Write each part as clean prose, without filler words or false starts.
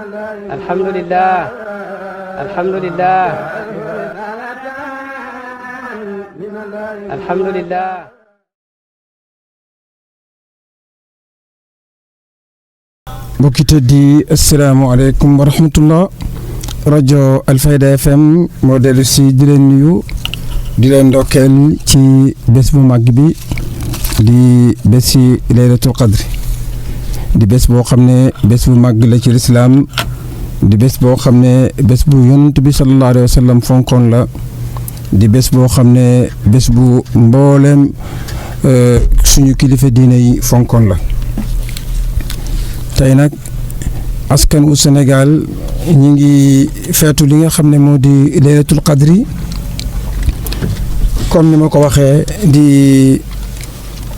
alhamdulillah alhamdulillah alhamdulillah. mbokki tëddi asalaamaaleykum wa rahmatullah. rajo Alfayda FM moo dellu si di leen nuyu di leen ndokkeel ci bés bu màgg bi di bési laylatul qadri di bés boo xam ne bés bu màgg la ci lislaam di bés boo xam ne bés bu yonent bi sallallahu alayhi wa sallam fonkoon la di bés boo xam ne bés bu mbooleem suñu kilifa diine yi fonkoon la. tey nag askan wu Sénégal ñi ngi feetu li nga xam ne moo di laylatul qadri comme ni ma ko waxee di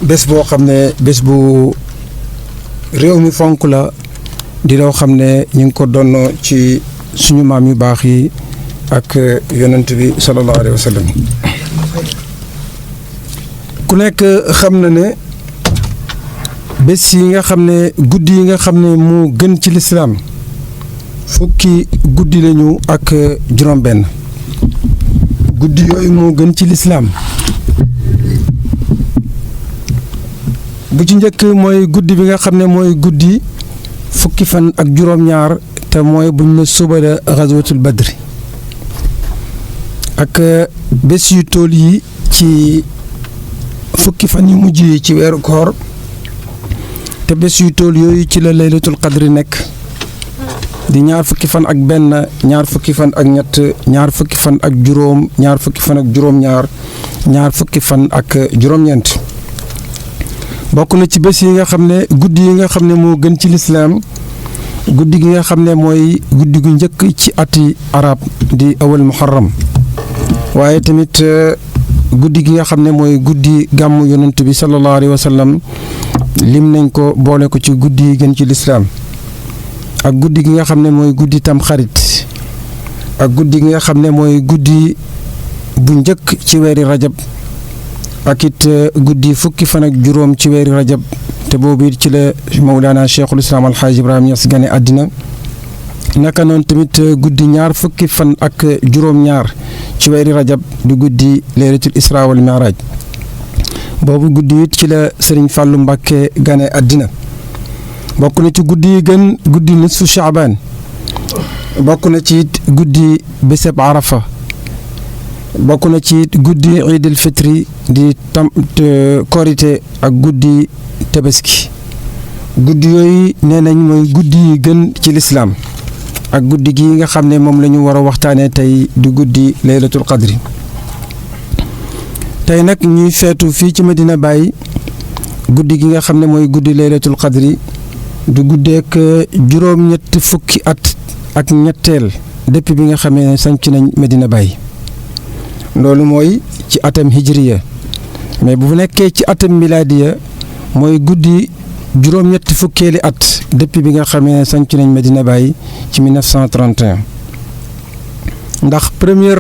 bés boo xam ne bés bu réew mi fonk la di loo xam ne ñu ngi ko doon ci suñu maam yu baax yi ak yonent bi sallallahu alayhi wa sallam. ku nekk xam na ne bés yi nga xam ne guddi yi nga xam ne moo gën ci lislaam fukki guddi lañu ak juróom-benn guddi yooyu moo gën ci lislaam. bu ci njëkk mooy guddi bi nga xam ne mooy guddi fukki fan ak juróom-ñaar te mooy buñ la suba la xazwatul badri ak bés yu tool yi ci fukki fan yu mujj yi ci weeru koor te bés yu tool yooyu ci la laylatul qadri nekk di ñaar fukki fan ak benn ñaar fukki fan ak ñett ñaar fukki fan ak juróom ñaar fukki fan ak juróom-ñaar ñaar fukki fan ak juróom-ñeent. bokk na ci bés yi nga xam ne guddi yi nga xam ne moo gën ci lislaam guddi gi nga xam ne mooy guddi gu njëkk ci ati arab di awal muharram waaye tamit guddi gi nga xam ne mooy guddi gàmmu yonent bi sallallahu alayhi wa sallam lim nañ ko boole ko ci guddi yi gën ci lislaam ak guddi gi nga xam ne mooy guddi tam xarit ak guddi gi nga xam ne mooy guddi bu njëkk ci weeri rajab ak it guddi fukki fan ak juróom ci weeri rajab te boobu it ci la Mawlana Cheikhul Islam Alxaaji Ibrahima Ñas gane àddina naka noonu tamit guddi ñaar fukki fan ak juróom-ñaar ci weeri rajab di guddi laylatul isra wal mi'raj boobu guddi it ci la Sëriñ Fàllu Mbàkke gane àddina. bokk na ci guddi yi gën guddi nisfu Shaabaan bokk na ci it guddi béseb Arafa bokk na ci it guddi Iidul Fitri di tam korite ak guddi tabaski guddi yooyu nee nañ mooy guddi yi gën ci lislaam ak guddi gi nga xam ne moom la ñu war a waxtaanee tey di guddi laylatul qadri. tey nag ñuy feetu fii ci Medina Baye guddi gi nga xam ne mooy guddi laylatul qadri du guddeek juróom-ñetti fukki at ak ñetteel depuis bi nga xamee ne sanc nañ Medina Baye loolu mooy ci atam hijriya mais bu nekkee ci atam miladiya mooy guddi juróom-ñetti fukkeeli at depuis bi nga xamee ne sanc nañ Medina Baye ci 1931 ndax premier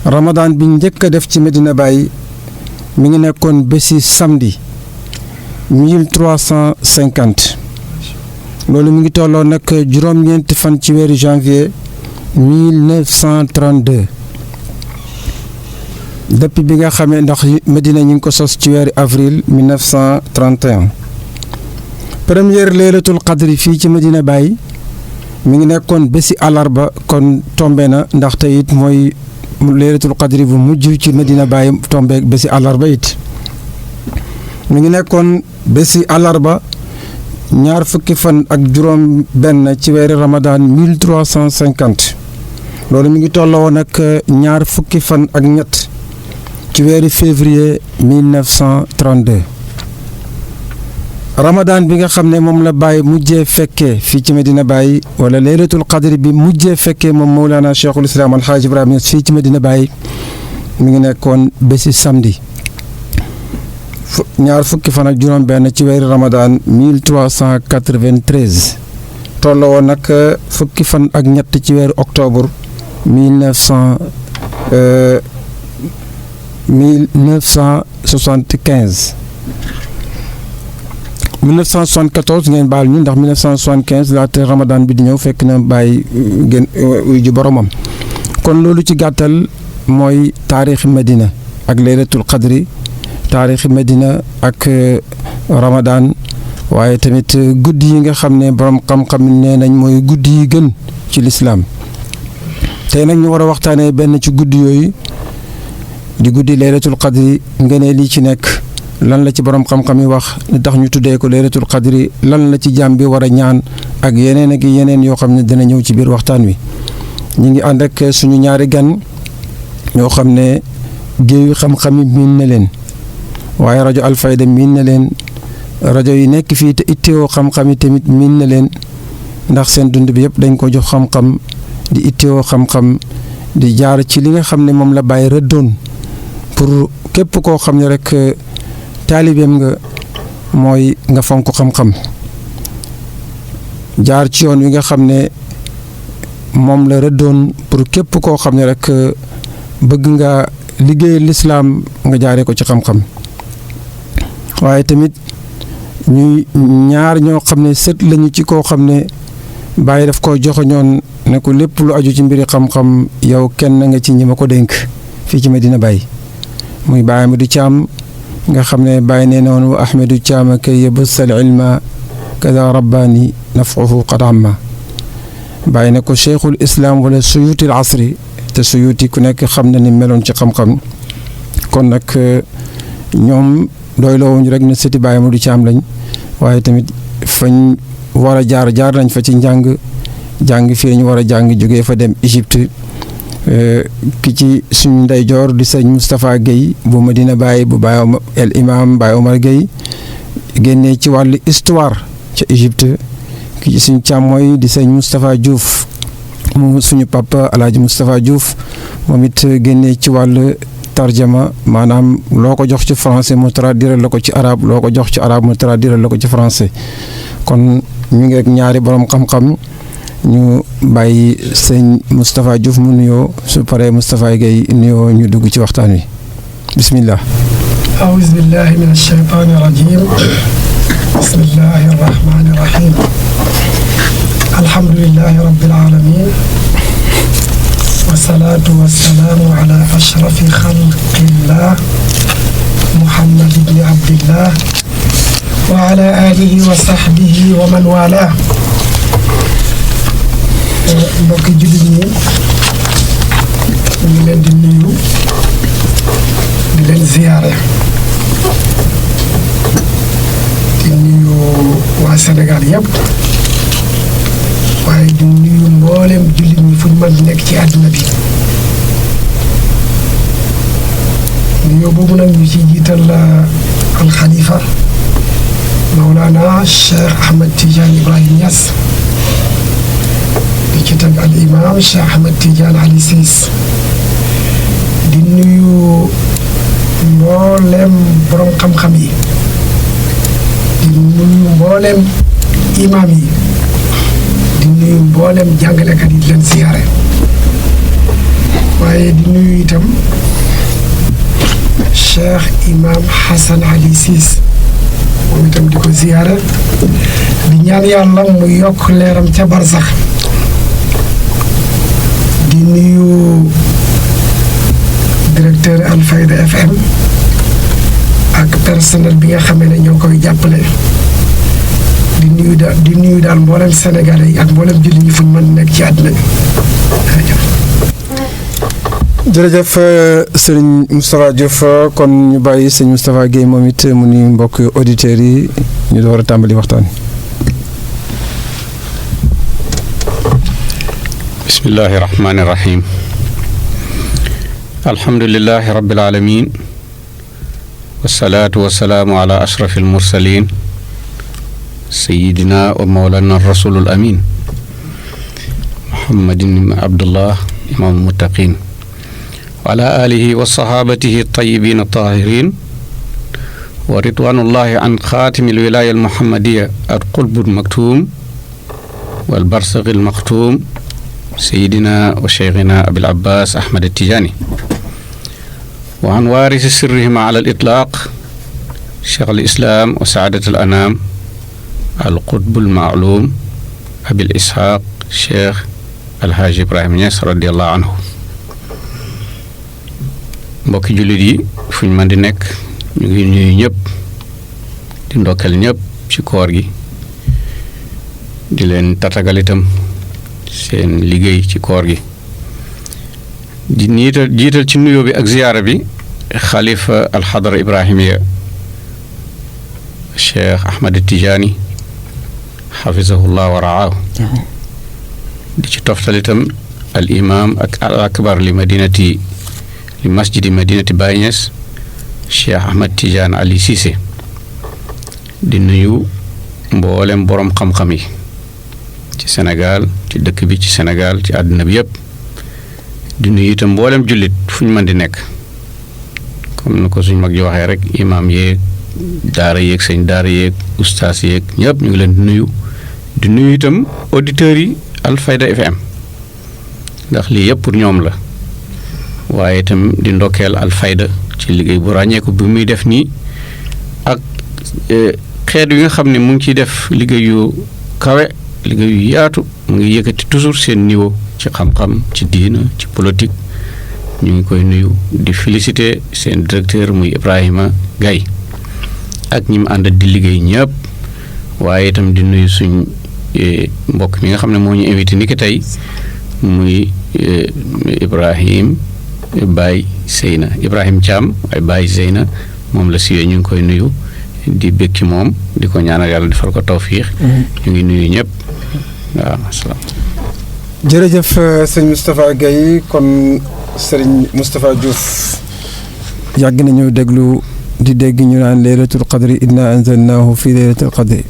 Ramadan bi njëkk a def ci Medina Baye mi ngi nekkoon bési samedi 1350 loolu mi ngi tolloo nag juróom-ñeenti fan ci weeru janvier 1932 depuis bi nga xamee ndax Medina ñu ngi ko sos ci weeru avril 1931 première laylatul qadri fii ci Medina Baye mi ngi nekkoon bési àllarba kon tombe na ndaxte it mooy laylatul qadri bu mujj ci Medina Baye tombe bési àllarba it mi ngi nekkoon bési àllarba ñaar fukki fan ak juróom benn ci weeri Ramadan 1350 loolu mi ngi tolloo nag ñaar fukki fan ak ñett ci weeri février 1932 Ramadan bi nga xam ne moom la Baye mujjee fekkee fii ci Medina Baye wala laylatul qadri bi mujjee fekkee moom Mawlana Cheikhul Islam Alxaaji Ibrahima Ñas fii ci Medina Baye mi ngi nekkoon bési samedi ñaar fukki fan ak juróom benn ci weeri Ramadan 1393 tolloo nag fukki fan ak ñett ci weeru octobre 1975 1974 ngeen baal ñu ndax 1975 laata Ramadan bi di ñëw fekk na bàyyi gën uy ji boromam kon loolu ci gàttal mooy taarixi Medina ak laylatul qadri taarixi Medina ak Ramadan waaye tamit guddi yi nga xam ne borom xam-xam nee nañ mooy guddi yi gën ci lislaam tey nag ñu war a waxtaanee benn ci guddi yooyu di guddi laylatul qadri ngëneel yi ci nekk lan la ci borom xam-xam yi wax li tax ñu tuddee ko laylatul qadri lan la ci jaam bi war a ñaan ak yeneen yoo xam ne dina ñëw ci biir waxtaan wi ñu ngi ànd ak suñu ñaari gan ñoo xam ne géeyu xam-xam yi miin na leen waaye rajo Alfayda miin na leen rajo yi nekk fii te ittewoo xam-xam yi tamit miin na leen ndax seen dund bi yëpp dañ ko jox xam-xam di ittewoo xam-xam di jaar ci li nga xam ne moom la bàyyi rëddoon pour képp koo xam ne rek taalibeem nga mooy nga fonk xam-xam jaar ci yoon wi nga xam ne moom la rëddoon pour képp koo xam ne rek bëgg nga liggéey lislaam nga jaaree ko ci xam-xam waaye tamit ñuy ñaar ñoo xam ne sët lañu ci koo xam ne bàyyi daf koo joxoñoon ne ko lépp lu aju ci mbiri xam-xam yow kenn nga ci ñi ma ko dénk fii ci Medina Baye muy Baye Amadou Thiam nga xam ne Baye nee na woon wa Ahmadou Thiam kay yabussal ilma kada rabbaani nafuhu qad amma Baye ne ko cheikhul islam wala suyuutil asri te suyuuti ku nekk xam na ni meloon ci xam-xam kon nag ñoom doy loowuñu rek ne sëti Baye Amadou Thiam lañ waaye tamit fañ war a jaar nañ fa ci jàng fii ñu war a jàng jógee fa dem Égypte ki ci suñu ndeyjoor di sëñ Moustapha Guèye bu Medina Baye bu Baye el imam Baye Omar Guèye génnee ci wàllu histoire ca Égypte ki ci suñu càmmooy di sëñ Moustapha Diouf mu suñu papa Alaaji Moustapha Diouf moom it génnee ci wàllu tarjama maanaam loo ko jox ci français mu traduire la ko ci arabe loo ko jox ci arabe mu traduire la ko ci français kon ñu ngi rek ñaari borom xam-xam ñu bàyyi sëñ Moustapha Diouf mu nuyoo su paree Moustapha Guèye nuyoo ñu dugg ci waxtaan wi bismillah. أعوذ بالله من الشيطان الرجيم بسم الله الرحمن الرحيم الحمد لله رب العالمين والصلاة والسلام على أشرف خلق الله محمد بن عبد الله وعلى آله وصحبه ومن والاه mbokki jullit ñi ñu ngi leen di nuyu di leen ziyaare di nuyu waa Sénégal yëpp waaye di nuyu mboolem jullit ñi fu ñu mën di nekk ci àdduna bi nuyoo boobu nag ñu ci jiital alxalifa Mawlana Cheikh Ahmed Tidiane Ibrahim Niass di ci teg al imam Cheikh Ahmed Tidiane Ali Ciss di nuyu mboolem borom xam-xam yi di nuyu mboolem imam yi di nuyu mboolem jàngalekat yi di leen siyaare waaye di nuyu itam Cheikh Imam Hassan Ali Ciss moom itam di ko siyaare di ñaan yàlla mu yokk leeram ca barsax di nuyu directeur Alfayda FM ak personnel bi nga xamee ne ñoo koy jàppale di nuyu daal mboolem Sénégalais yi ak mboolem jullit ñi fu ñu mën nekk ci àdduna bi jërëjëf sëriñ Moustapha Diouf kon ñu bàyyi sëñ Moustapha Guèye moom it mu nuyu mbokk auditeurs yi ñu door a tàmbali waxtaan. bismillahi rahmaani rahim alhamdulilahi rabbil alamin wasalaatu wasalaamu ala ashraf almursalin sayidina wa mawlana rasulul amin muhammadin abdullah imam muttaqin wa ala alihi wa sahabatihi tayyibin tahirin wa ridwanullahi an xaatimi alwilaya almuhammadiya alqulbu almaktum والبرسغ المختوم سيدنا وشيخنا أبي العباس أحمد التجاني وعن وارث سرهما على الإطلاق شيخ الإسلام وسعادة الأنام al qutbul maalum abil ishaq cheikh alhaaj Ibrahima Niass radiallahu anhu. mbokki jullit yi fuñ mën di nekk ñu ngi nuyu ñëpp di ndokkeel ñëpp ci koor gi di leen tatagal itam seen liggéey ci koor gi di jiital ci nuyoo bi ak ziyaara bi xalifa alxadara ibrahimiya cheikh Ahmad Tijaani xafisahullah wa raahu di ci toftal itam al imam ak al akbar li masjidi madinati Baye Niass cheikh Ahmad Tidiane Ali Cissé di nuyu mboolem borom xam-xam yi ci Sénégal ci dëkk bi ci Sénégal ci àdduna bi yëpp di nuyu itam mboolem jullit fu ñu mën di nekk comme ni ko suñ mag ji waxee rek imaam yeeg daara yeeg sëñ daara yeeg ustaas yeeg ñëpp ñu ngi leen di nuyu itam auditeurs yi Alfayda FM ndax lii yëpp pour ñoom la waaye itam di ndokkeel Alfayda ci liggéey bu ràññeeku bi muy def nii ak xeet yi nga xam ne mu ngi ciy def liggéey yu kawe liggéey yu yaatu mu ngi yëkkati toujours seen niveau ci xam-xam ci diina ci politique ñu ngi koy nuyu di féliciter seen directeur muy Ibrahima Gaye ak ñi mu ànd di liggéey ñëpp waaye itam di nuyu suñ mbokk mi nga xam ne moo ñu invité ni ki tey muy Ibrahim Baye Seyna Ibrahim Thiam ay Baye Seyna moom la siwee ñu ngi koy nuyu di bég ci moom di ko ñaanal yàlla defal ko tawfiix ñu ngi nuyu ñëpp waaw asalaam. jërëjëf sëñ Moustapha Gaye kon sëriñ Moustapha Diouf yàgg nañu dégg ñu naan laylatul qadri inna anzalnaahu fi laylatul qadri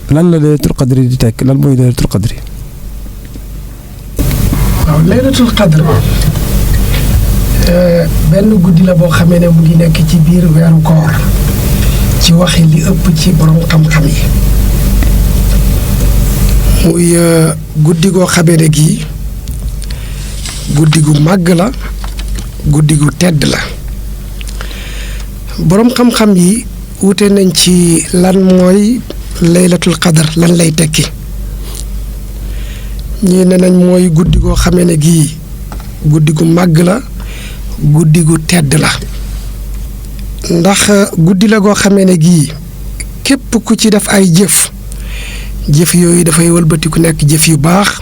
lan la laylatul qadri di tekk lan mooy laylatul qadri. waaw laylatul qadr benn guddi la boo xamee ne mu ngi nekk ci biir weeru koor ci waxi li ëpp ci borom xam-xam yi muy guddi goo xamee ne gii guddi gu màgg la guddi gu tedd la borom xam-xam yi wute nañ ci lan mooy laylatul qadr lan lay tekki ñii ne nañ mooy guddi goo xamee ne gii guddi gu màgg la guddi gu tedd la ndax guddi la goo xamee ne gii képp ku ci def ay jëf yooyu dafay wëlbatiku nekk jëf yu baax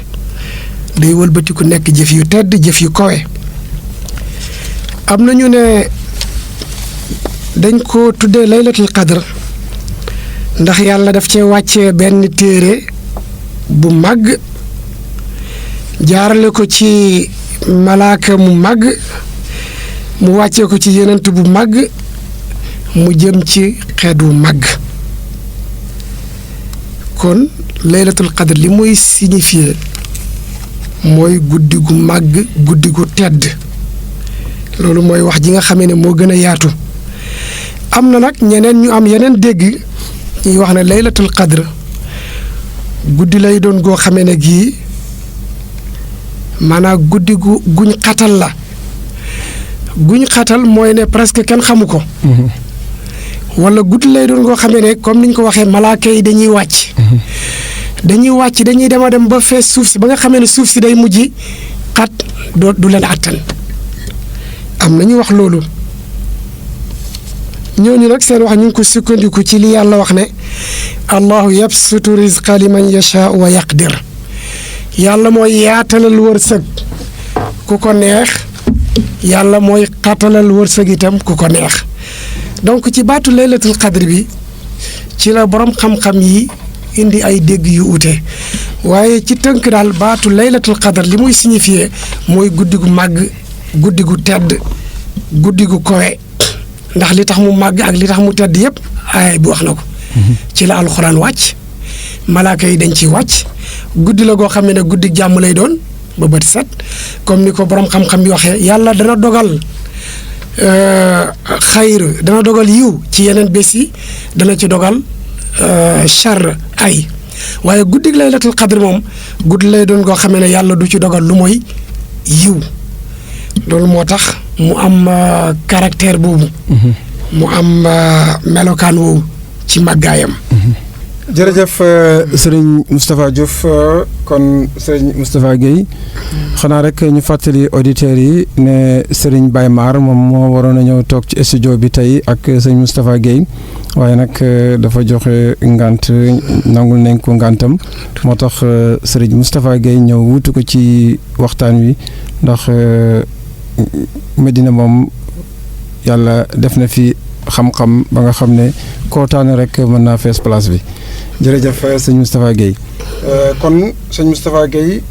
day wëlbatiku nekk jëf yu tedd jëf yu kowe am na ñu ne dañ ko tuddee laylatul qadr ndax yàlla daf cee wàccee benn téere bu màgg jaarale ko ci malaaka mu màgg mu wàccee ko ci yenent bu màgg mu jëm ci xeet wu màgg kon laylatul qadr li muy signifié mooy guddi gu màgg guddi gu tedd loolu mooy wax ji nga xamee ne moo gën a yaatu am na nag ñeneen ñu am yeneen dégg ñuy wax ne laylatul qadr guddi lay doon goo xamee ne gii maanaam guddi guñ xatal la guñ xatal mooy ne presque kenn xamu ko wala guddi lay doon goo xamee ne comme niñ ko waxee malaaka yi dañuy wàcc dañuy dem ba fees suuf si ba nga xamee ne suuf si day mujj xat du leen àttan am na ñu wax loolu ñooñu nag seen wax ñu ngi ko sukkandiku ci li yàlla wax ne allahu yabsutu rizqa liman yashaa wa yaqdir yàlla mooy yaatalal wërsëg ku ko neex yàlla mooy xatalal wërsëg itam ku ko neex donc ci baatu laylatul qadr bi ci la borom xam-xam yi indi ay dégg yu ute waaye ci tënk daal baatu laylatul qadr li muy signifié mooy guddi gu màgg guddi gu tedd guddi gu kowe ndax li tax mu màgg ak li tax mu tedd yëpp ay bu wax na ko ci la alxuraan wàcc malaaka yi dañ ciy wàcc guddi la goo xam ne guddi jàmm lay doon ba bët set comme ni ko borom xam-xam bi waxee yàlla dana dogal xayr dana dogal yiw ci yeneen bés yi dana ci dogal char ay waaye guddi laylatul qadr moom guddi lay doon goo xam ne yàlla du ci dogal lu mooy yiw loolu moo tax mu am caractère boobu mu am melokaan woowu ci màggaayam jërëjëf sëriñ Moustapha Diouf kon sëriñ Moustapha Guèye xanaa rek ñu fàttali auditeurs yi ne sëriñ Baye Mar moom moo waroon a ñëw toog ci studio bi tey ak sëriñ Moustapha Guèye waaye nag dafa joxe ngant nangul nañ ko ngantam moo tax sëriñ Moustapha Guèye ñëw wutu ko ci waxtaan wi ndax Medina moom yàlla def na fi xam-xam ba nga xam ne kootaane rek mën naa fees place bi jërëjëf sëñ Moustapha Guèye kon sëñ Moustapha Guèye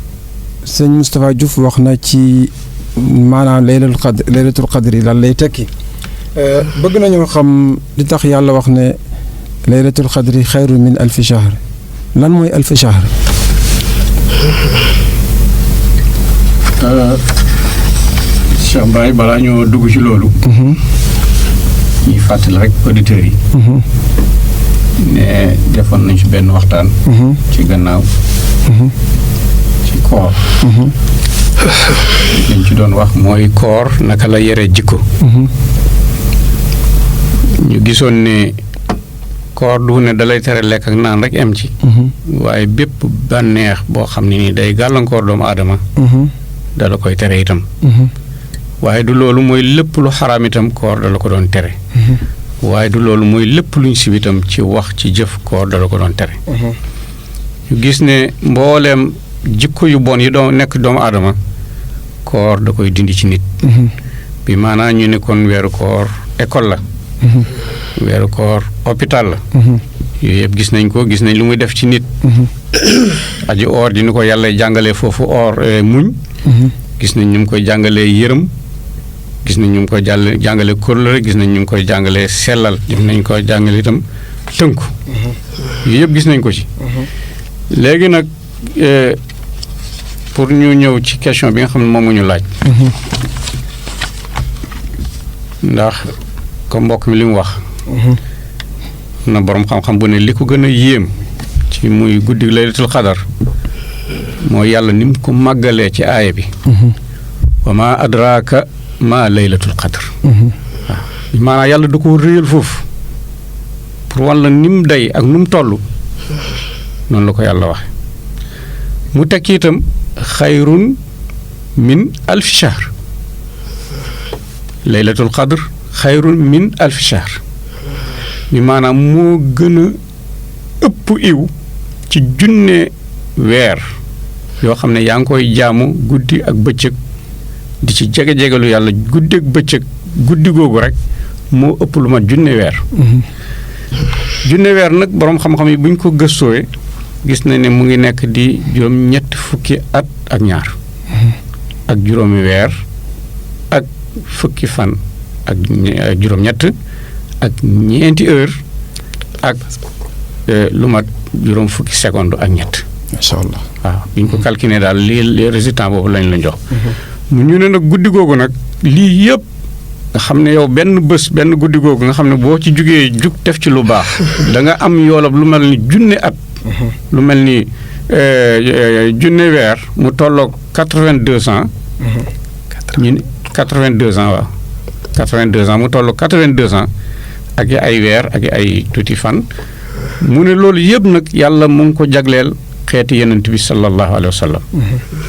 sëñ Moustapha Diouf wax na ci maanaam laylatul qadri lan lay tekki bëgg nañoo xam li tax yàlla wax ne laylatul qadri xayru min alfi shahr lan mooy alfi shahr. Cheikh Baye balaa ñoo dugg ci loolu. ñuy fàttali rek auditeurs yi. ne defoon nañ ci benn waxtaan. ci gannaaw. ci koor. liñ ci doon wax mooy koor naka la yore jikko. ñu gisoon ne koor du ne dalay tere lekk ak naan rek am ci. waaye bépp bànneex boo xam ne ni day gàllankoor doomu aadama. dala koy tere itam. waaye du loolu mooy lépp lu xaraam itam koor dala ko doon tere. waaye du loolu mooy lépp luñ sib itam ci wax ci jëf koor dala ko doon tere. ñu gis ne mbooleem jikko yu bon yi doon nekk doomu aadama koor da koy dindi ci nit. bi maanaam ñu ne kon weeru koor école la. weeru koor hôpital la. yooyu yëpp gis nañ ko gis nañ lu muy def ci nit. aji oor di ni ko yàlla jàngalee foofu oor muñ. gis nañ ñu ngi koy jàngalee yërëm. gis nañ ñu ngi koy jàngale kóllëre gis nañ ñu ngi koy jàngalee sellal gis nañ ko jàngale itam tënku. yooyu yëpp gis nañ ko ci. léegi nag pour ñu ñëw ci question bi nga xam ne moom nga ñu laaj. ndax ko mbokk mi li mu wax. na borom xam-xam bu ne li ko gën a yéem ci muy guddi laylatul xadar mooy yàlla ni mu ko màggalee ci aaya bi. wa ma adraaka ma laylatul qadr. waaw maanaam yàlla da ko réyal foofu pour wan la ni mu day ak nu mu toll noonu la ko yàlla waxe mu tekki itam xayrun min alfi shahr. laylatul qadr xayrun min alfi shahr bi maanaam moo gën a ëpp iw ci junne weer yoo xam ne yaa ngi koy jaamu guddi ak bëccëg di ci jege-jegalu yàlla guddi ak bëccëg guddi googu rek moo ëpp lu ma junne weer. junne weer nag boroom xam-xam yi buñ ko gëstoowe gis na ne mu ngi nekk di juróom ñetti fukki at ak ñaar. ak juróomi weer ak fukki fan ak juróom-ñett ak ñeenti heure ak lu mat juróom fukki seconde ak ñett. macha allah waaw bi ñu ko calculé daal lii résultat boobu lañ la jox. ñu ne nag guddi googu nag lii yëpp nga xam ne yow benn bés benn guddi googu nga xam ne boo ci jugee jug def ci lu baax da nga am yoolab lu mel ni junne at. lu mel ni junne weer mu tolloog 82 ans. ñu 82 ans waaw. 82 ans mu tolloog 82 ans ak ay weer ak ay tuuti fan mu ne loolu yëpp nag yàlla mu ngi ko jagleel xeeti yonent bi sallallahu alayhi wa sallam.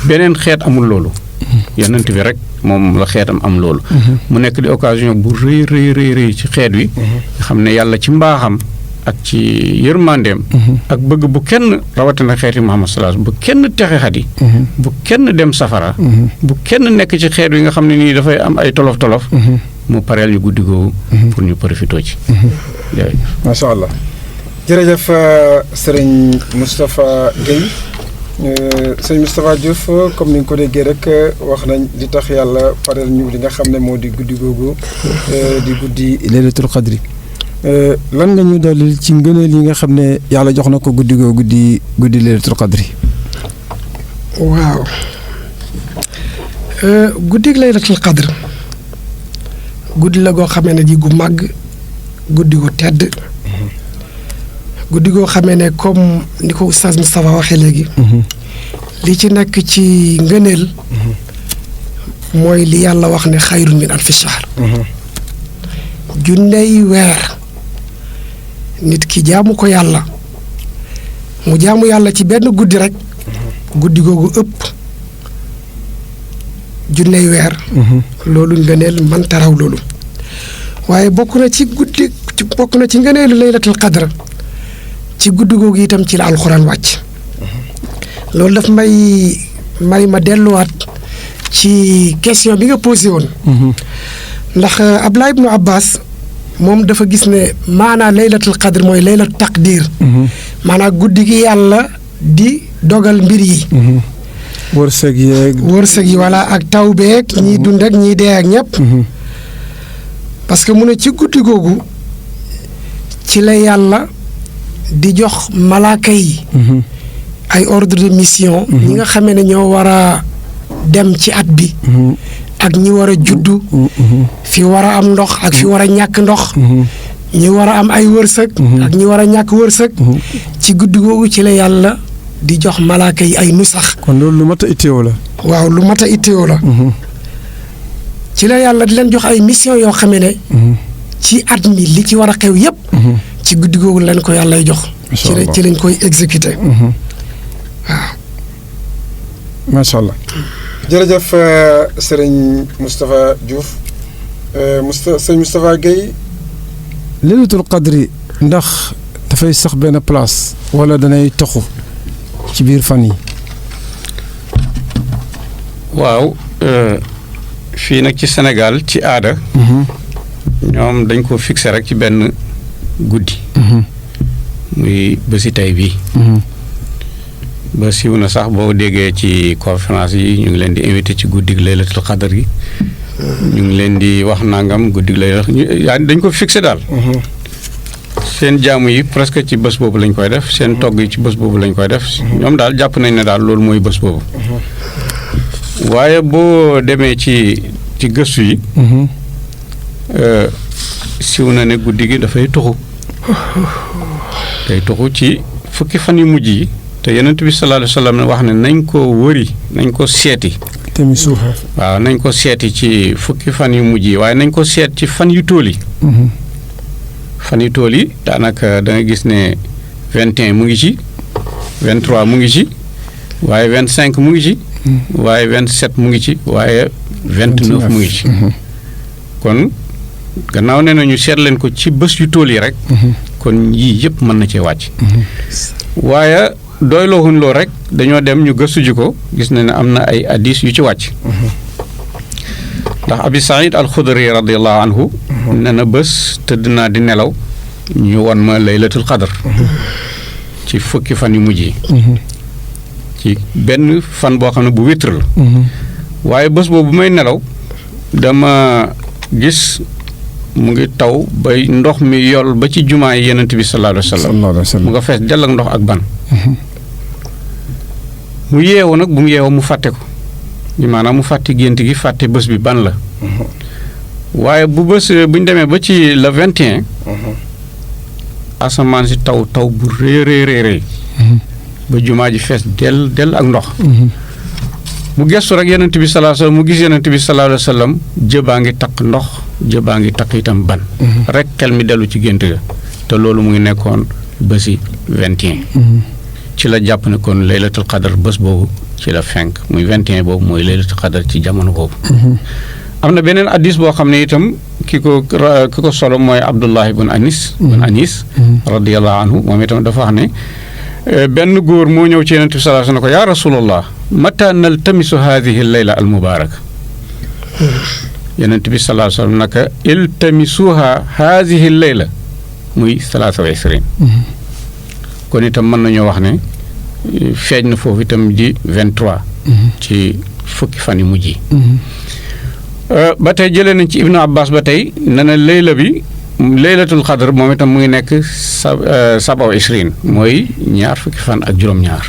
beneen xeet amul loolu. yonent bi rek moom la xeetam am loolu. mu nekk di occasion bu rëy rëy ci xeet wi. nga xam ne yàlla ci mbaaxam ak ci yërmandeem. ak bëgg bu kenn rawatina xeeti Muhammad sallallahu bu kenn texe xadi. bu kenn dem safara. bu kenn nekk ci xeet wi nga xam ne nii dafay am ay tolof tolof. mu pareel ñu guddi googu. pour ñu profitoo ci. macha allah jërëjëf sëriñ Moustapha Guèye. sëñ Moustapha Diouf comme ni nga ko déggee rek wax nañ li tax yàlla pareel ñu li nga xam ne moo di guddi googu di guddi laylatul qadri lan nga ñu dalil ci ngëneel yi nga xam ne yàlla jox na ko guddi googu di guddi laylatul qadri. waaw guddi laylatul qadr guddi la goo xamee ne ji gu màgg guddi gu tedd guddi goo xamee ne comme ni ko oustaz Moustapha waxee léegi. li ci nekk ci ngëneel. mooy li yàlla wax ne xayrun min alfi shahr. junney weer nit ki jaamu ko yàlla mu jaamu yàlla ci benn guddi rek guddi googu ëpp junney weer loolu ngëneel mënta raw loolu waaye bokk na ci ngëneelu laylatul qadr ci guddi googu itam ci la alxuraan wàcc loolu daf may ma delluwaat ci question bi nga posé woon ndax Abdullah ibnu Abbas moom dafa gis ne maanaa laylatul qadr mooy laylatul taqdir maanaa guddi gi yàlla di dogal mbir yi wërsëg yi walla ak taw beeg ñiy dund ak ñiy dee ak ñëpp parce que mu ne ci guddi googu ci la yàlla di jox malaaka yi ay ordre de mission ñi nga xamee ne ñoo war a dem ci at bi ak ñi war a juddu fi war a am ndox ak fi war a ñàkk ndox ñi war a am ay wërsëg ak ñi war a ñàkk wërsëg ci guddi googu ci la yàlla di jox malaaka yi ay nusax kon loolu lu mat a itteewoo la waaw lu mat a itteewoo la ci la yàlla di leen jox ay mission yoo xamee ne ci at mi li ci war a xew yépp ci guddi googu leen ko yàllay jox ci lañ koy exécuter waaw macha allah jërëjëf sëriñ Moustapha Diouf sëriñ Moustapha Guèye laylatul qadri ndax dafay sax benn place wala danay toxu ci biir fan yi waaw fii nag ci Sénégal ci aada ñoom dañ ko fixé rek ci benn guddi muy bési tey bii ba siiw na sax boo déggee ci conférence yi ñu ngi leen di invité ci guddig laylatul qadr gi ñu ngi leen di wax nangam guddig laylatul dañ ko fixé daal seen jaamu yi presque ci bés boobu lañ koy def seen togg yi ci bés boobu lañ koy def ñoom daal jàpp nañ ne daal loolu mooy bés boobu waaye boo demee ci gëstu yi siiw na ne guddi gi dafay tuxu day tuxu ci fukki fan yu mujj yi te Yonent bi sallallahu alayhi wa sallam wax ne nañ ko wëri nañ ko seeti waaw nañ ko seeti ci fukki fan yu mujj yi waaye nañ ko seet ci fan yu tool yi fan yu tool yi daanaka da nga gis ne 21 mu ngi ci 23 mu ngi ci waaye 25 mu ngi ci waaye 27 mu ngi ci waaye 29 mu ngi ci kon gannaaw ne nañu seet leen ko ci bés yu tool yi rek kon yii yëpp mën na cee wàcc waaye doylooxuñ loo rek dañoo dem ñu gëstu ji ko gis na ne am na ay hadiis yu ci wàcc ndax Abi Saïd al-Xudri radiyallahu anhu ne na bés tëdd naa di nelaw ñu won ma laylatul qadr ci fukki fan yu mujj yi ci benn fan boo xam ne bu witr la waaye bés boobu may nelaw dama gis mu ngi taw bay ndox mi yol ba ci jumaa yi Yonent bi sallallahu alayhi wa sallam mu nga fees dell ak ndox ak ban mu yeewu nag bu mu yeewoo mu fàtte ko maanaam mu fàtte gént gi fàtte bés bi ban la waaye bu ñu demee ba ci le 21 asamaan si taw bu rëy ba jumaa ji fees dell ak ndox mu gestu rek Yonent bi sallallahu alayhi wa sallam mu gis Yonent bi sallallahu alayhi wa sallam jëbaa ngi takk ndox jëbaa ngi takk itam ban rek xel mi dellu ci gént ga te loolu mu ngi nekkoon bési 21 ci la jàpp ne kon laylatul qadr bés boobu ci la fenk muy 21 boobu mooy laylatul qadr ci jamono boobu am na beneen hadiis boo xam ne itam ki ko solo mooy Abdullah ibn Anis radiyallahu anhu moom itam dafa wax ne benn góor moo ñëw ci Yonent bi sallallahu alayhi wa sallam ne ko yaa rasulallah mata naltamisu haadihi layla al mubaaraka Yonent bi sallallahu alayhi wa sallam naka iltamisuha haadihi layla muy 23 kon itam mën nañoo wax ne feeñ na foofu itam di 23 ci fukki fan yu mujj yi ba tey jëlee nañ ci Ibnu Abbas ba tey ne na laylatul qadr moom itam mu ngi nekk 27 mooy ñaar fukki fan ak juróom-ñaar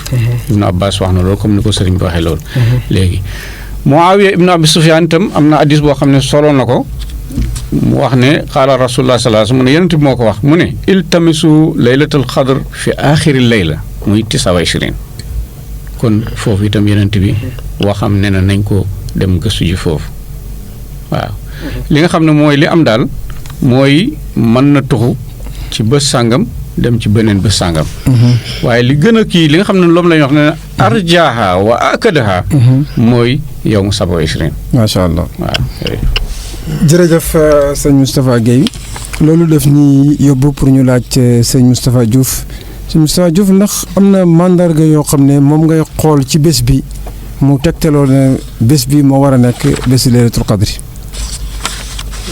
Ibnu Abbas wax na loolu comme ni ko sëriñ bi waxee loolu léegi Muawiya ibnu Abi Sufyaan itam am na hadiis boo xam ne solo na ko mu wax ne qaala rasulullah sallallahu alayhi wa sallam mu ne Yonent bi moo ko wax mu ne iltamisu laylatul qadr fi aaxiri layla muy 29 kon foofu itam Yonent bi waxam ne na nañ ko dem gëstu ji foofu waaw li nga xam ne mooy li am daal mooy mën na tuxu ci bés sàngam dem ci beneen bés sàngam. waaye li gën a kii li nga xam ne loolu la ñuy wax ne arjaaha wa akadaha mooy yow mu 27. macha allah. waaw. jërëjëf sëñ Moustapha Guèye loolu def ni yóbbu pour ñu laaj sëñ Moustapha Diouf sëñ Moustapha Diouf ndax am na mandarga yoo xam ne moom ngay xool ci bés bi mu tegtaloo ne bés bi moo war a nekk bési laylatul qadri.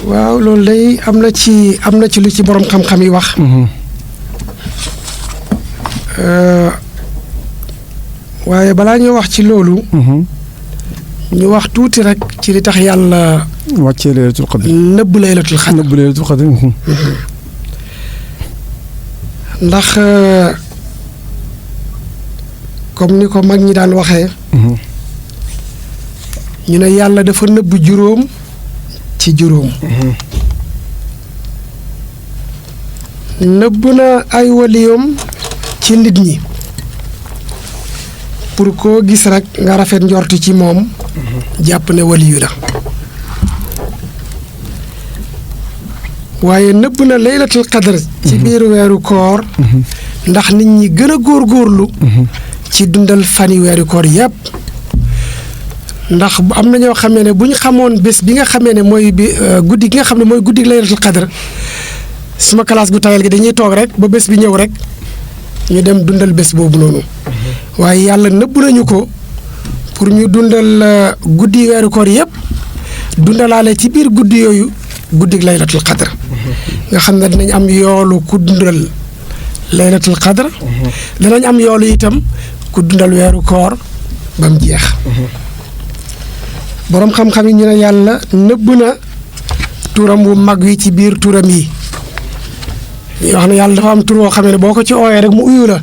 waaw loolu day am na ci lu ci borom xam-xam yi wax. waaye balaa ñoo wax ci loolu. ñu wax tuuti rek ci li tax yàlla. wàccee laylatul qadri. nëbb laylatul qadri. nëbb laylatul qadri. ndax comme ni ko mag ñi daan waxee. ñu ne yàlla dafa nëbb juróom ci juróom. nëbb na ay waliyam ci nit ñi. pour koo gis rek nga rafet njortu ci moom. jàpp ne waliyu la. waaye nëbb na laylatul qadr ci biir weeru koor. ndax nit ñi gën a góorgóorlu. ci dundal fani weeru koor yépp. ndax am na ñoo xamee ne bu ñu xamoon bés bi nga xamee ne mooy bi guddi gi nga xam ne mooy guddi laylatul qadr suma classe gu tayal gi dañuy toog rek ba bés bi ñëw rek ñu dem dundal bés boobu noonu. waaye yàlla nëbb nañu ko pour ñu dundal guddi weeru koor yépp dundalaale ci biir guddi yooyu guddi laylatul qadr nga xam ne dinañ am yoolu ku dundal laylatul qadr dinañ am yoolu itam ku dundal weeru koor ba mu jeex. boroom xam-xam yi ñu ne yàlla nëbb na turam wu mag wi ci biir turam yi yoo xam ne yàlla dafa am tur woo xam ne boo ko ci ooyee rek mu uyu la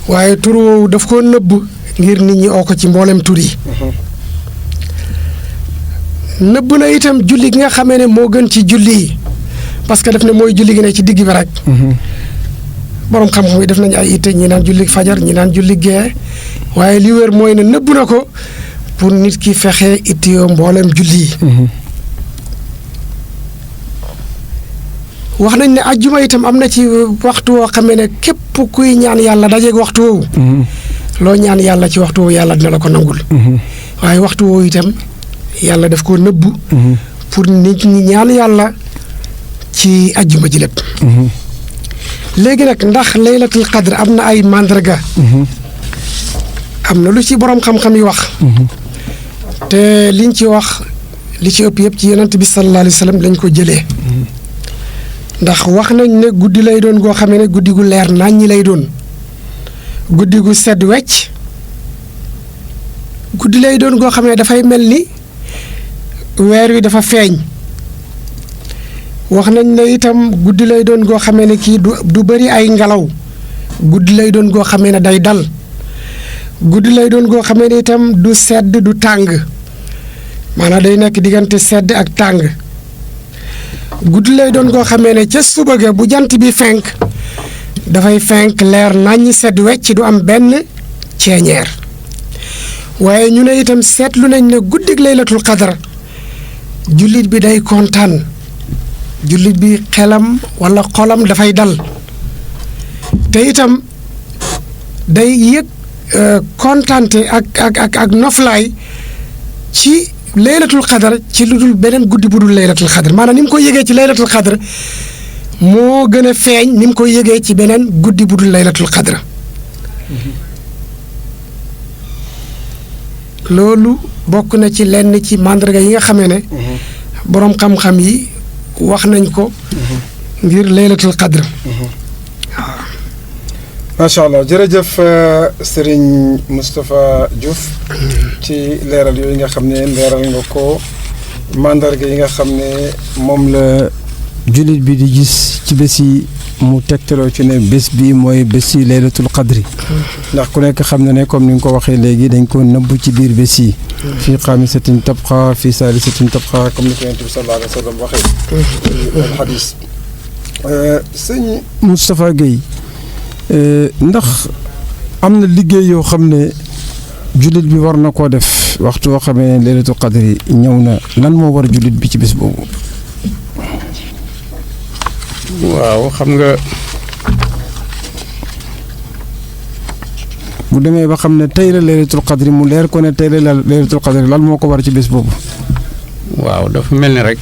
waaye tur woowu daf koo nëbb ngir nit ñi oo ko ci mboolem tur yi. nëbb na itam julli gi nga xamee ne moo gën ci julli yi parce que daf ne mooy julli gi ne ci digg bi rek. boroom xam-xam yi def nañu ay itte ñi naan julli fajar ñi naan julli gee waaye li wér mooy ne nëbb na ko. pour nit ki fexe ittiyoo mboolem julli yi. wax nañ ne ajjuma itam am na ci waxtu woo xamee ne képp kuy ñaan yàlla dajeeg waxtu woowu. loo ñaan yàlla ci waxtu woowu yàlla dina la ko nangul. waaye waxtu woowu itam yàlla daf koo nëbbu. pour nit ñi ñaan yàlla ci ajjuma ji lépp. léegi nag ndax laylatul qadr am na ay mandarga. am na lu ci borom xam-xam yi wax. te liñ ci wax li ci ëpp yëpp ci yonent bi sallallahu alayhi wa sallam lañ ko jëlee. ndax wax nañ ne guddi lay doon goo xamee ne guddi gu leer nañ ñi lay doon. guddi gu sedd wecc. guddi lay doon goo xamee dafay mel ni weer wi dafa feeñ. wax nañ ne itam guddi lay doon goo xamee ne kii du bari ay ngelaw. guddi lay doon goo xamee ne day dal. guddi lay doon goo xamee ne itam du sedd du tàng maanaam day nekk diggante sedd ak tàng. guddi lay doon goo xamee ne ca suba ga bu jant bi fenk dafay fenk leer naññi sedd wecc du am benn ceeñeer. waaye ñu ne itam seetlu nañ ne guddig laylatul qadr jullit bi day kontaan jullit bi xelam walla xolam dafay dal te itam day yëg kontaante ak noflaay ci laylatul qadr ci lu dul beneen guddi bu dul laylatul qadr maanaam ni mu ko yëgee ci laylatul qadr moo gën a feeñ ni mu ko yëgee ci beneen guddi bu dul laylatul qadr. loolu bokk na ci lenn ci màndarga yi nga xamee ne boroom xam-xam yi wax nañ ko ngir laylatul qadr. macha allah jërëjëf Serigne Moustapha Diouf ci leeral yooyu nga xam ne leeral nga ko mandarga yi nga xam ne moom la jullit bi di gis ci bés yi mu tegtaloo ci ne bés bi mooy bés yi laylatul qadri ndax ku nekk xam na ne comme ni nga ko waxee léegi dañ ko nëbb ci biir bés yi fii xaamisatin tabqa fii saalisatin tabqa comme ni ko Yonent bi sallallahu alayhi wa sallam waxee al hadis sëñ Moustapha Guèye ndax am na liggéey yoo xam ne jullit bi war na koo def waxtu woo xamee ne laylatul qadri ñëw na lan moo war jullit bi ci bés boobu. waaw xam nga bu demee ba xam ne tey la laylatul qadri mu leer ko ne tey la laylatul qadri lan moo ko war ci bés boobu. waaw dafa mel ni rek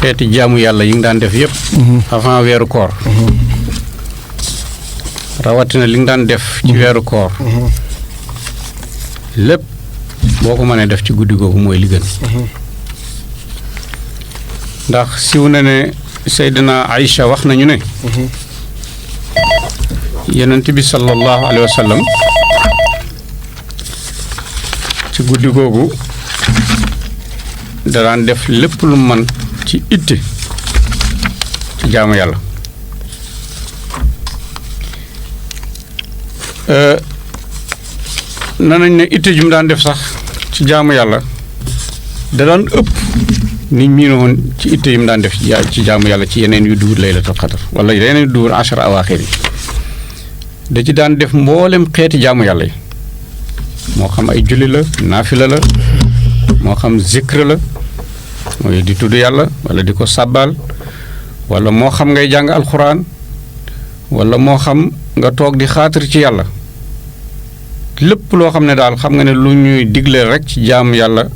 xeeti jaamu yàlla yi nga daan def yëpp. avant weeru koor. rawatina li nga daan def ci weeru koor. lépp boo ko mënee def ci guddi googu mooy li gën. ndax siw na ne Seydina Aïcha wax nañu ne. yonent bi sallallahu alayhi wa sallam ci guddi googu da daan def lépp lu mën ci itte ci jaamu yàlla. nanañ ne itte ju mu daan def sax ci jaamu yàlla da daan ëpp nit ñi woon ci itte yi mu daan def ci jaamu yàlla ci yeneen yu duur laylatul qadr wala yeneen yu duur ashara awaaxir yi da ci daan def mboolem xeeti jaamu yàlla yi moo xam ay julli la naafila la moo xam zikr la mooy di tudd yàlla wala di ko sàbbaal wala moo xam ngay jàng alxuraan wala moo xam nga toog di xaatir ci yàlla lépp loo xam ne daal xam nga ne lu ñuy digle rek ci jaamu yàlla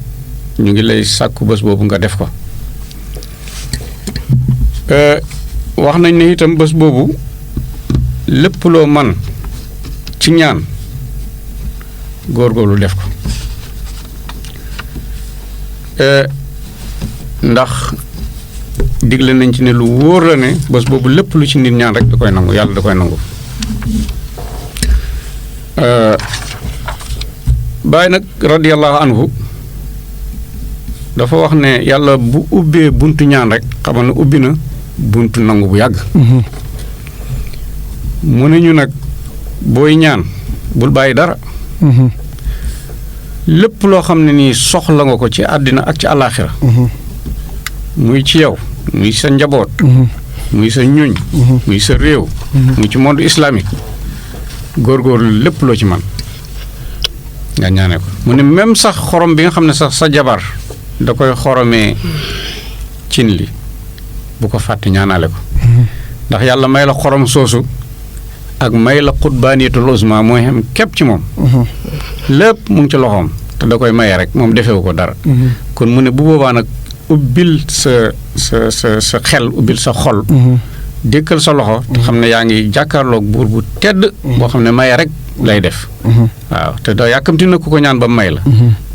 ñu ngi lay sàkku bés boobu nga def ko. wax nañ ne itam bés boobu lépp loo man ci ñaan góorgóorlu def ko ndax digle nañ ci ne lu wóor la ne bés boobu lépp lu ci nit ñaan rek da koy nangu yàlla da koy nangu. Baay nag radiyallahu anhu dafa wax ne yàlla bu ubbee buntu ñaan rek xamal ne ubbi na buntu nangu bu yàgg. mu ne ñu nag booy ñaan bul bàyyi dara. lépp loo xam ne nii soxla nga ko ci àddina ak ci àllaaxira muy ci yow muy sa njaboot. muy sa ñuñ. muy sa réew. muy ci monde islamique góorgóorlu lépp loo ci man nga ñaane ko mu ne même sax xorom bi nga xam ne sax sa jabar da koy xoromee cin li bu ko fàtte ñaanaale ko ndax yàlla may la xorom soosu ak may la xutbaaniyatul uzma mooy xam képp ci moom lépp mu ngi ci loxoom te da koy maye rek moom defewu ko dara kon mu ne bu boobaa nag ubbil sa xel ubbil sa xol dékkal sa loxo te xam ne yaa ngi jàkkaarloog buur bu tedd boo xam ne maye rek lay def waaw te da yàkkamti na ku ko ñaan ba may la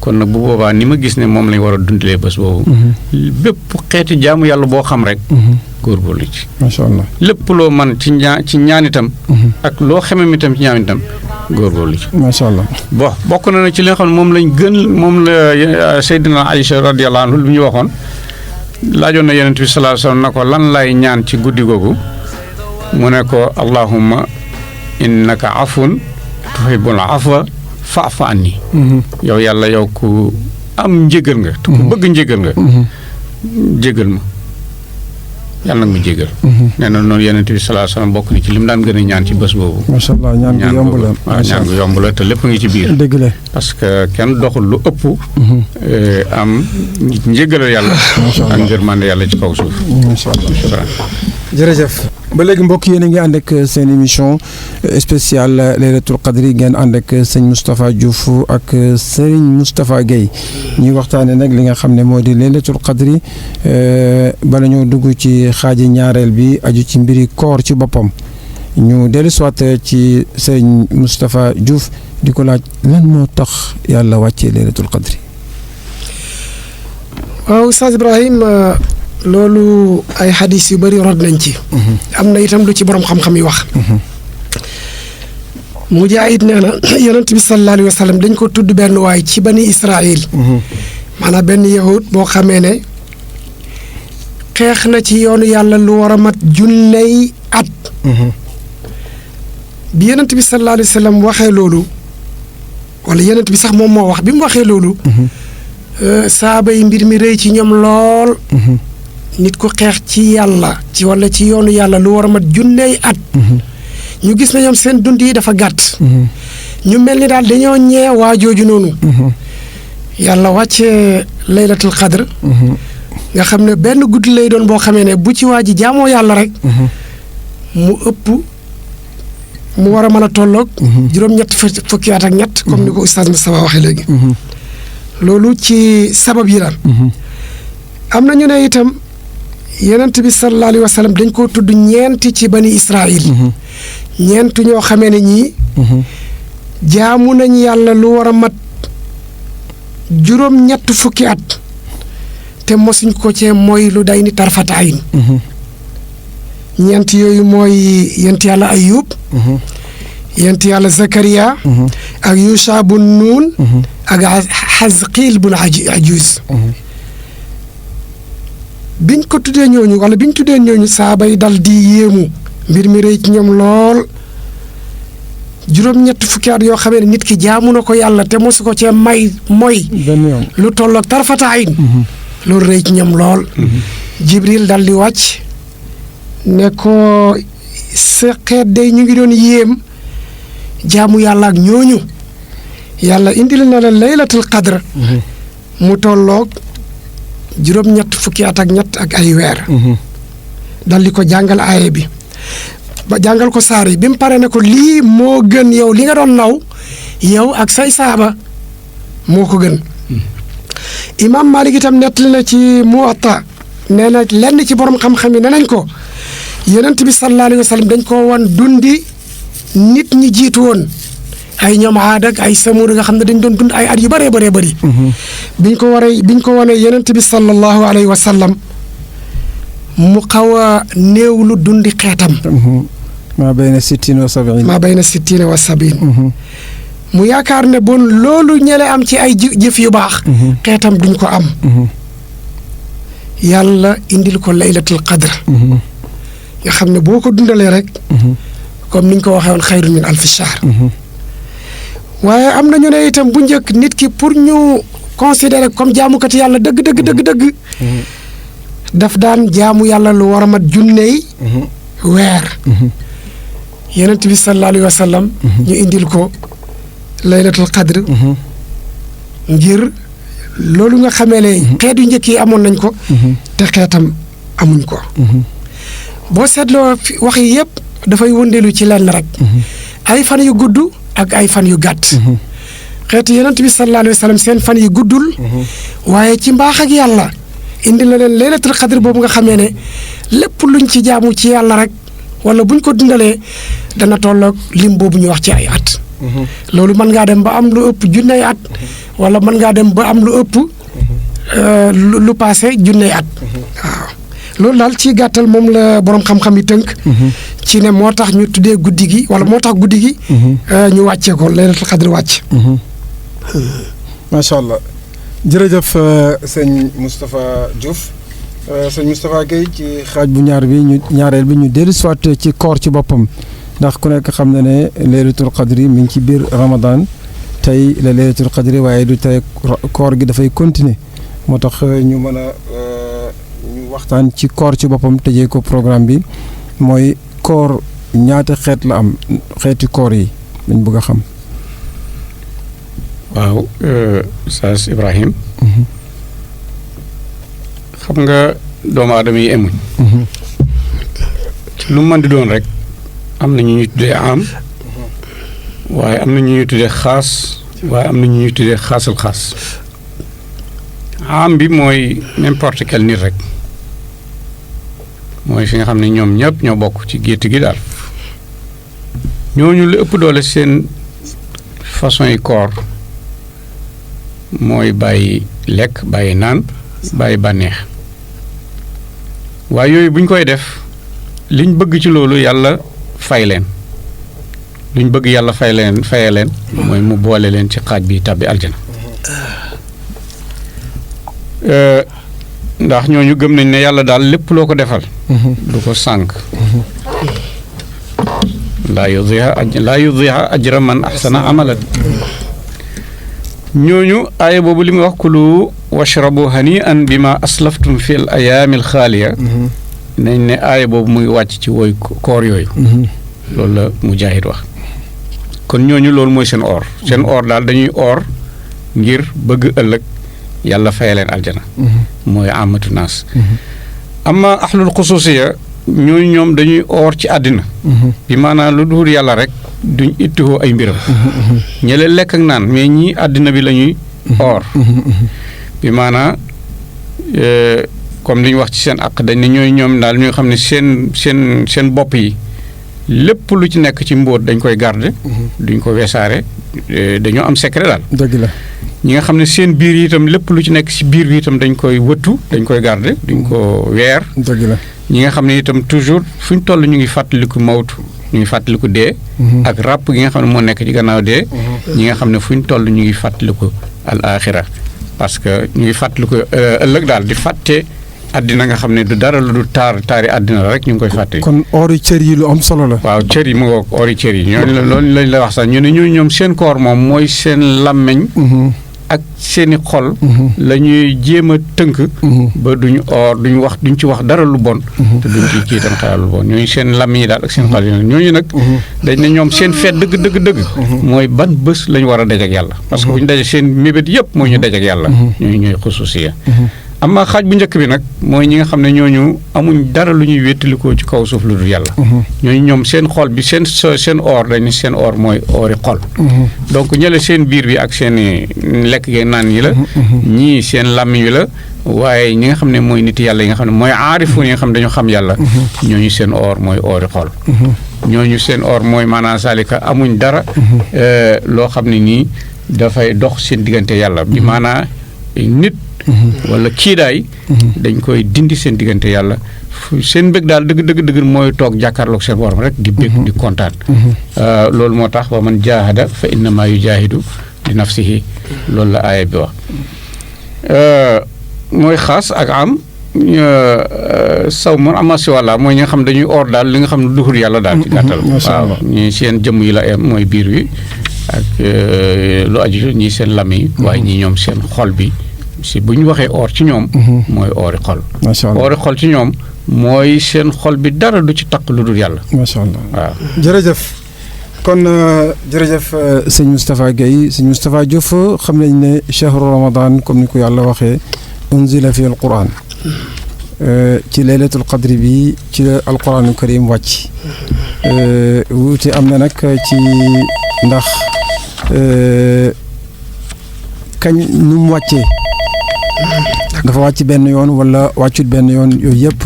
kon nag bu boobaa ni ma gis ne moom lañ war a dundalee bés boobu bépp xeeti jaamu yàlla boo xam rek góorgóorlu ci macha allah lépp loo man ci ñaan itam ak loo xemem itam ci ñaan itam góorgóorlu ci macha allah bokk na ci li nga xam ne moom lañ gën moom la Seydina Aïcha radiyallahu anhu lu ñu waxoon laajoon na yonent bi sallallahu alayhi wasallam na ko lan lay ñaan ci guddi googu mu ne ko allahumma innaka afun tuhibbul afwa fa'fu anni yow yàlla yow ku am njégal nga te ku bëgg njégal nga jégal ma yàlla nag mu jégal nee na noonu yonent bi sallallahu alayhi wasallam bokk na ci li mu daan gën a ñaan ci bés boobu macha allah ñaan gu yomb la waaw ñaan gu yomb la te lépp ngi ci biir dëgg la parce que kenn doxul lu ëpp am njégalal yàlla ak ngërmande yàlla ci kaw suuf macha allah jërëjëf. ba léegi mbokk yéen a ngi ànd ak seen émission spéciale laylatul qadri ngeen ànd ak sëñ Moustapha Diouf ak Serigne Moustapha Guèye ñuy waxtaane nag li nga xam ne moo di laylatul qadri bala ñoo dugg ci xaaji ñaareel bi aju ci mbiri koor ci boppam ñu dellu soit ci sëñ Moustapha Diouf di ko laaj lan moo tax yàlla wàccee laylatul qadri. waaw Oustaz Ibrahim loolu ay xadis yu bëri rod nañ ci. am na itam lu ci borom xam-xam yi wax. Mujaahid nee na yonent bi sallallahu alayhi wa sallam dañ ko tudd benn waay ci bani Israël. maanaam benn yahud boo xamee ne xeex na ci yoonu yàlla lu war a mat junney at. bi yonent bi sallallahu alayhi wa sallam waxee loolu wala yonent bi sax moom moo wax bi mu waxee loolu. saaba yi mbir mi rëy ci ñoom lool. nit ku xeex ci yàlla ci wala ci yoonu yàlla lu war a mat junney at. ñu gis na ñoom seen dund yi dafa gàtt. ñu mel ni daal dañoo ñee waa jooju noonu. yàlla wàccee laylatul qadr. nga xam ne benn guddi lay doon boo xamee ne bu ci waa ji jaamoo yàlla rek. mu ëpp mu war a mën a tolloog juróom-ñett fukki at ak ñett comme ni ko oustaz Moustapha waxee léegi loolu ci sabab yi la am na ñu ne itam yonent bi sallallahu alayhi wa sallam dañ koo tudd ñeenti ci bani Israil ñeent ñoo xamee ne ñii jaamu nañ yàlla lu war a mat juróom-ñett fukki at te mosuñ ko cee mooy lu day ni tarfata ayn ñeent yooyu mooy yent yàlla Ayub yent yàlla Zakariya ak Yusha bun Nuun ak Xazqiil bun Ajuuz biñ ko tuddee ñooñu wala biñ tuddee ñooñu saaba yi dal di yéemu mbir mi rëy ci ñoom lool juróom-ñett fukki at yoo xamee ne nit ki jaamu na ko yàlla te mosu ko cee mooy lu tolloog tarfata ayn loolu rëy ci ñoom lool Jibril dal di wàcc ne ko sa xeet day ñu ngi doon yéem jaamu yàlla ak ñooñu yàlla indil na la laylatul qadr mu tolloog juróom-ñett fukki at ak ñett ak ay weer dal di ko jàngal aaye bi ba jàngal ko saar yi bi mu pare ne ko lii moo gën yow li nga doon naw yow ak say saaba moo ko gën imaam Maalik itam nettali na ci Muwatta nee na lenn ci borom xam-xam yi ne nañ ko yonent bi sallallahu alayhi wa sallam dañ ko wan dundi nit ñi jiitu woon ay ñoom Aad ak ay Samuud nga xam ne dañ doon dund ay at yu bëree bëri biñ ko wanee yonent bi sallallahu alayhi wa sallam mu xaw a néew lu dundi xeetam maa bayna sittina wa sabiin mu yaakaar ne bon loolu ñele am ci ay jëf yu baax xeetam duñ ko am yàlla indil ko laylatul qadr nga xam ne boo ko dundalee rek comme niñ ko waxee woon xayrun min alfi shahr waaye am na ñu ne itam bu njëkk nit ki pour ñu considérer comme jaamukati yàlla dëgg daf daan jaamu yàlla lu war a mat junney weer yonent bi sallallahu alayhi wa sallam ñu indil ko laylatul qadr ngir loolu nga xamee ne xeet yu njëkk yi amoon nañ ko te xeetam amuñ ko boo seetloo wax yi yëpp dafay wëndeelu ci lenn rek ay fan yu gudd ak ay fan yu gàtt xeetu yonent bi sallallahu alayhi wa sallam seen fan yi guddul waaye ci mbaax ak yàlla indi na leen laylatul qadr boobu nga xamee ne lépp luñ ci jaamu ci yàlla rek wala buñ ko dundalee dana tolloog lim boobu ñu wax ci ay at loolu mën ngaa dem ba am lu ëpp junney at wala mën ngaa dem ba am lu ëpp lu passé junney at waaw loolu daal ci gàttal moom la borom xam-xam yi tënk ci ne moo tax ñu tuddee guddi gi wala moo tax guddi gi ñu wàccee ko laylatul qadr wàcc macha allah jërëjëf sëñ Moustapha Diouf sëñ Moustapha Guèye ci xaaj bu ñaareel bi ñu dellu soit ci koor ci boppam ndax ku nekk xam na ne laylatul qadri mi ngi ci biir Ramadan tey la laylatul qadri waaye du tey koor gi dafay continuer moo tax ñu mën a ñu waxtaan ci koor ci boppam tëjee ko programme bi mooy koor ñaata xeet la am xeeti koor yi dañ bëgg a xam. waaw Oustaz Ibrahim xam nga doomu aadama yi emuñ ci lu mën di doon rek am na ñu ñuy tuddee am waaye am na ñu ñuy tuddee xaas waaye am na ñu ñuy tuddee xaasul xaas am bi mooy n'importe quel nit rek mooy fi nga xam ne ñoom ñëpp ñoo bokk ci gétt gi daal ñooñu lu ëpp doole seen façon yi koor mooy bàyyi lekk bàyyi naan bàyyi bànneex waaye yooyu bu ñu koy def liñ bëgg ci loolu yàlla fay leen luñ bëgg yàlla faye leen mooy mu boole leen ci xaaj bi tàbbi aljana ndax ñooñu gëm nañ ne yàlla daal lépp loo ko defal du ko sànk laa yudiha ajra man ahsana amalan ñooñu aaya boobu li muy wax kulu washrabu hani'an bima aslaftum fi al ayaami al xaaliya nañ ne aaya boobu muy wàcc ci woy koor yooyu loolu la Mujaahid wax kon ñooñu loolu mooy seen or daal dañuy or ngir bëgg ëllëg yàlla faye leen aljana mooy amatu naas amma ahlul xusuusiya ñooñu ñoom dañuy or ci àddina bi maanaam lu dul yàlla rek duñ ittihoo ay mbiram ñële lekk ak naan mais ñii àddina bi la ñuy or bi maanaa comme li ñu wax ci seen àq dañ ne ñooy ñoom daal ñoo xam ne seen bopp yi lépp lu ci nekk ci mbóot dañ koy garder duñ ko weesaare dañoo am secret daal. dëgg la ñi nga xam ne seen biir yi itam lépp lu ci nekk ci biir bi itam dañ koy wëttu dañ koy garder duñ ko weer. dëgg la ñi nga xam ne itam toujours fu ñu toll ñu ngi fàttaliku mawtu ñu ngi fàttaliku dee. ak ràpp gi nga xam ne moo nekk ci gannaaw dee. ñi nga xam ne fu ñu toll ñu ngi fàttaliku al axira parce que ñu ngi fàttaliku ëllëg daal di fàtte. àddina nga xam ne du dara lu du taari àddina la rek ñu ngi koy fàtte. kon ori cër yi lu am solo la. waaw cër yi mu ngoog ori cër yi ñooñu loolu lañ la wax sax ñu ne ñoom seen koor moom mooy seen làmmeñ ak seeni xol. la ñuy jéem a tënk. ba duñu duñ ci wax dara lu bon. te duñ ci kii itam xalaat lu bon ñooñu seen làmmeñ yi daal ak seen xol yi ñooñu nag. dañ ne ñoom seen feet dëgg. mooy ban bés la ñu war a dajeek yàlla. parce que bu ñu daje seen mébét yëpp mooy ñu dajeek yàlla. ñooñu ñooy xususiya. amma xaaj bu njëkk bi nag mooy ñi nga xam ne ñooñu amuñ dara lu ñuy wéttalikoo ci kaw suuf lu dul yàlla. ñooñu ñoom seen xol bi seen or dañu seen or mooy ori xol. donc ñële seen biir bi ak seen lekk ge naan yi la. ñii seen làmmiñ wi la waaye ñi nga xam ne mooy nit yàlla yi nga xam ne mooy aarifu yi nga xam ne dañoo xam yàlla. ñooñu seen or mooy ori xol. ñooñu seen or mooy maanaam salika amuñ dara. loo xam ne nii dafay dox seen diggante yàlla bi maanaam nit. wala kiidaay dañ koy dindi seen diggante yàlla seen mbég daal dëgg mooy toog jàkkaarloog seen borom rek di bég di kontaan loolu moo tax wa man jaahada fa innama yujaahidu li nafsihi loolu la aaya bi wax mooy xaas ak am saw moom ama si wàlla mooy ñi nga xam dañuy or daal li nga xam ne duhur yàlla daal ci gàttal waaw ñi seen jëmm yi la am mooy biir wi ak lu aju ñii seen lam yi waaye ñii ñoom seen xol bi si bu ñu waxee or ci ñoom mooy ori xol ori xol ci ñoom mooy seen xol bi dara du ci taq lu dul yàlla macha allah waaw jërëjëf kon jërëjëf sëñ Moustapha Guèye sëñ Moustapha Diouf xam nañ ne chahru ramadan comme ni ko yàlla waxee unzila fi alquran ci laylatul qadri bi ci la alquranul karim wàcc wuute am na nag ci ndax kañ nu mu wàccee dafa wàcc benn yoon wala wàccut benn yoon yooyu yëpp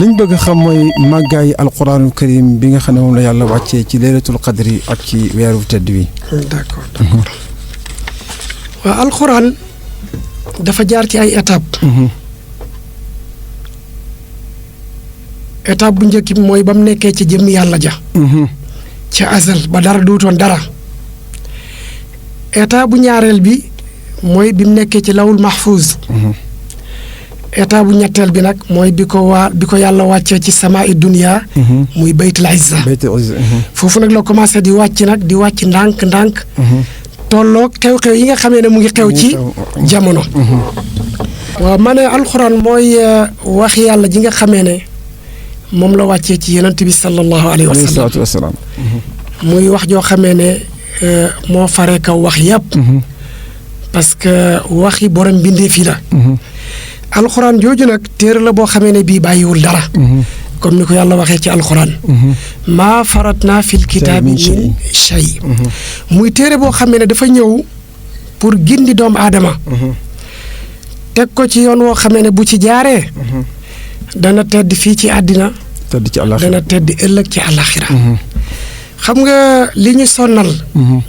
liñ bëgg xam mooy màggaayi alquranul karim bi nga xam ne moom la yàlla wàccee ci laylatul qadri ak ci weeru tedd wi. d'accord waaw alquran dafa jaar ci ay étapes. étape bu njëkk bi mooy ba mu nekkee ci jëmm yàlla ja. ci azal ba dara duutoon dara. étape bu ñaareel bi mooy bi mu nekkee ci lawul mahfuz. état bu ñetteel bi nag mooy bi ko yàlla wàccee ci samaa i dunya muy baytul izza foofu nag la commencé di wàcc nag di wàcc ndànk tolloo xew-xew yi nga xamee ne mu ngi xew ci jamono waaw ma ne alxuraan mooy wax yàlla ji nga xamee ne moom la wàccee ci yonent bi sallallahu alayhi wa sallam muy wax joo xamee ne moo fare kaw wax yëpp parce que waxi borom bindee fii la alxuraan jooju nag téere la boo xamee ne bii bàyyiwul dara comme ni ko yàlla waxee ci alxuraan maa faratna fil kitaabi min shay muy téere boo xamee ne dafa ñëw pour gindi doomu aadama teg ko ci yoon woo xamee ne bu ci jaaree dana tedd fii ci àddina dana tedd ëllëg ci àllaaxira xam nga li ñu sonnal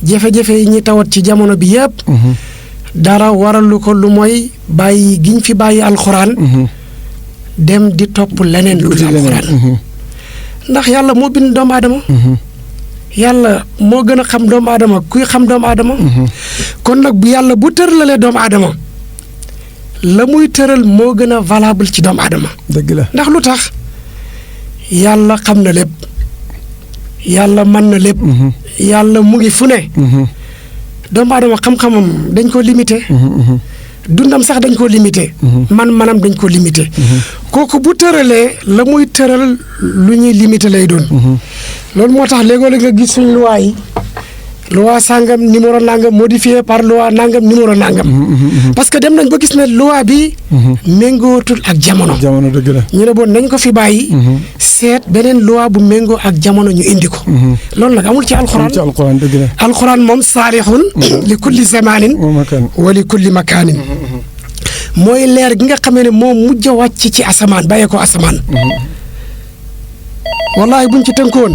jafe-jafe yi ñi tawat ci jamono bi yëpp dara waralu ko lu mooy bàyyi giñ fi bàyyi alxuraan dem di topp leneen lu dul alxuraan ndax yàlla moo bind doomu aadama yàlla moo gën a xam doomu aadama kuy xam doomu aadama kon nag bu yàlla bu tëralee doomu aadama la muy tëral moo gën a valable ci doomu aadama dëgg la ndax lu tax yàlla xam na lépp yàlla mën na lépp yàlla mu ngi fu ne doomu aadama xam-xamam dañ ko limité dundam sax dañ ko limité manam dañ ko limité kooku bu tëralee la muy tëral lu ñuy limité lay doon loolu moo tax léegoo-léeg nga gis suñu loi yi loi sangam numéro nangam modifié par loi nangam numéro nangam. parce que dem nañ ba gis ne loi bi. méngootul ak jamono. jamono dëgg la. ñu ne bon nañ ko fi bàyyi. seet beneen loi bu méngoo ak jamono ñu indi ko. loolu nag amul ci alxuraan. ci alxuraan dëgg la. alxuraan moom saalixun li kulli zamanin wa li kulli makaanin. mooy leer gi nga xamee ne moom mujj a wàcc ci asamaan bàyyee ko asamaan. wallahi buñ ci tënkoon.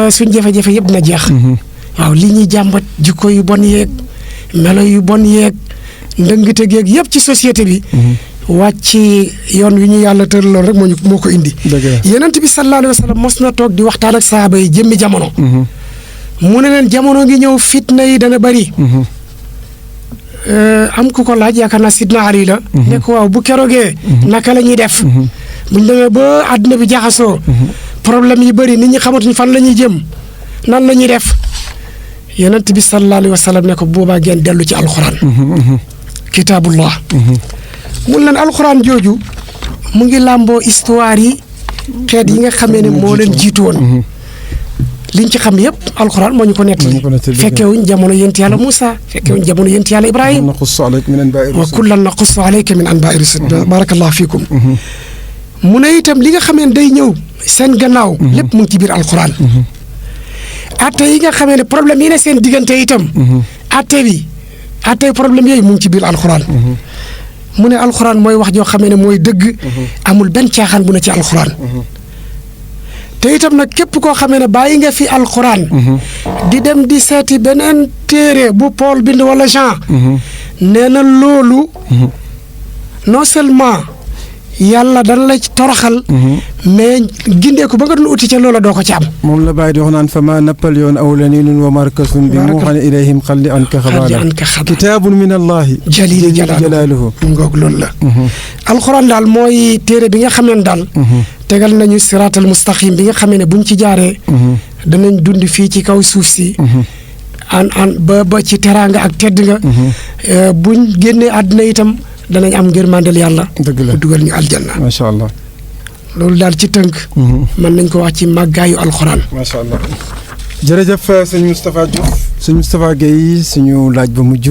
suñ jafe-jafe yëpp na jeex. waaw li ñuy jàmbat jikko yu bon yeeg melo yu bon yeeg ndëngte geeg yëpp ci société bi. wàcc yoon wi ñu yàlla tëraloon rek moo ko indi. Yonent bi sallallahu alayhi wa sallam mos na toog di waxtaan ak saaba yi jëmmi jamono. mu ne leen jamono ngi ñëw fitna yi dana bari. am ku ko laaj yaakaar naa Sidna Ali la. ne ko waaw bu keroogee. naka la ñuy def. buñ demee ba àdduna bi jaxasoo. problème yi bëri nit ñi xamatuñ fan la ñuy jëm nan la ñuy def Yonent bi sallallahu alayhi wa sallam ne ko boobaa ngeen dellu ci alxuraan. kitaabullah. mun leen alxuraan jooju mu ngi làmboo histoire yi xeet yi nga xamee ne moo leen jiitu woon. liñ ci xam yëpp alxuraan moo ñu ko nettali. fekkewuñ jamono yonent yàlla Moussa fekkewuñ jamono yonent yàlla Ibrahima. wa kullan naqussu alayka min anbaa'i rusul. barakallahu fiikum. mu ne itam li nga xamee ne day ñëw seen gannaaw. lépp mu ngi ci biir alxuraan. atte yi nga xamee ne problème yi ne seen diggante itam. atte problème yooyu mu ngi ci biir alxuraan. mu ne alxuraan mooy wax joo xamee ne mooy dëgg. amul benn caaxaan bu ne ci alxuraan. te itam nag képp koo xamee ne bàyyi nga fi alxuraan. di dem di seeti beneen téere bu Paul bind wala Jean. nee na loolu. non seulement yàlla dana la toroxal. mais gindeeku ba nga doon uti ca loola doo ko ci am. moom la bàyyi di wax naan fa ma Napoléon aw laninun wa markasun bi muuxan ilayhim xalli anka xabaala kitaabun min allahi jalili jalaaluhu ngoog loolu la. alxuraan daal mooy téere bi nga xamee ne daal. tegal nañu siraatal mustaqim bi nga xamee ne buñ ci jaaree. danañ dund fii ci kaw suuf si. ba ci teraanga ak tedd nga. buñ génnee àddina itam danañ am ngërmandel yàlla. dëgg la mu dugal ñu aljanna. macha allah. loolu daal ci tënk. mën nañ ko wax ci màggaayu alxuraan. macha allah. jërëjëf sëñ Moustapha Diouf. sëñ Moustapha Guèye suñu laaj ba mujj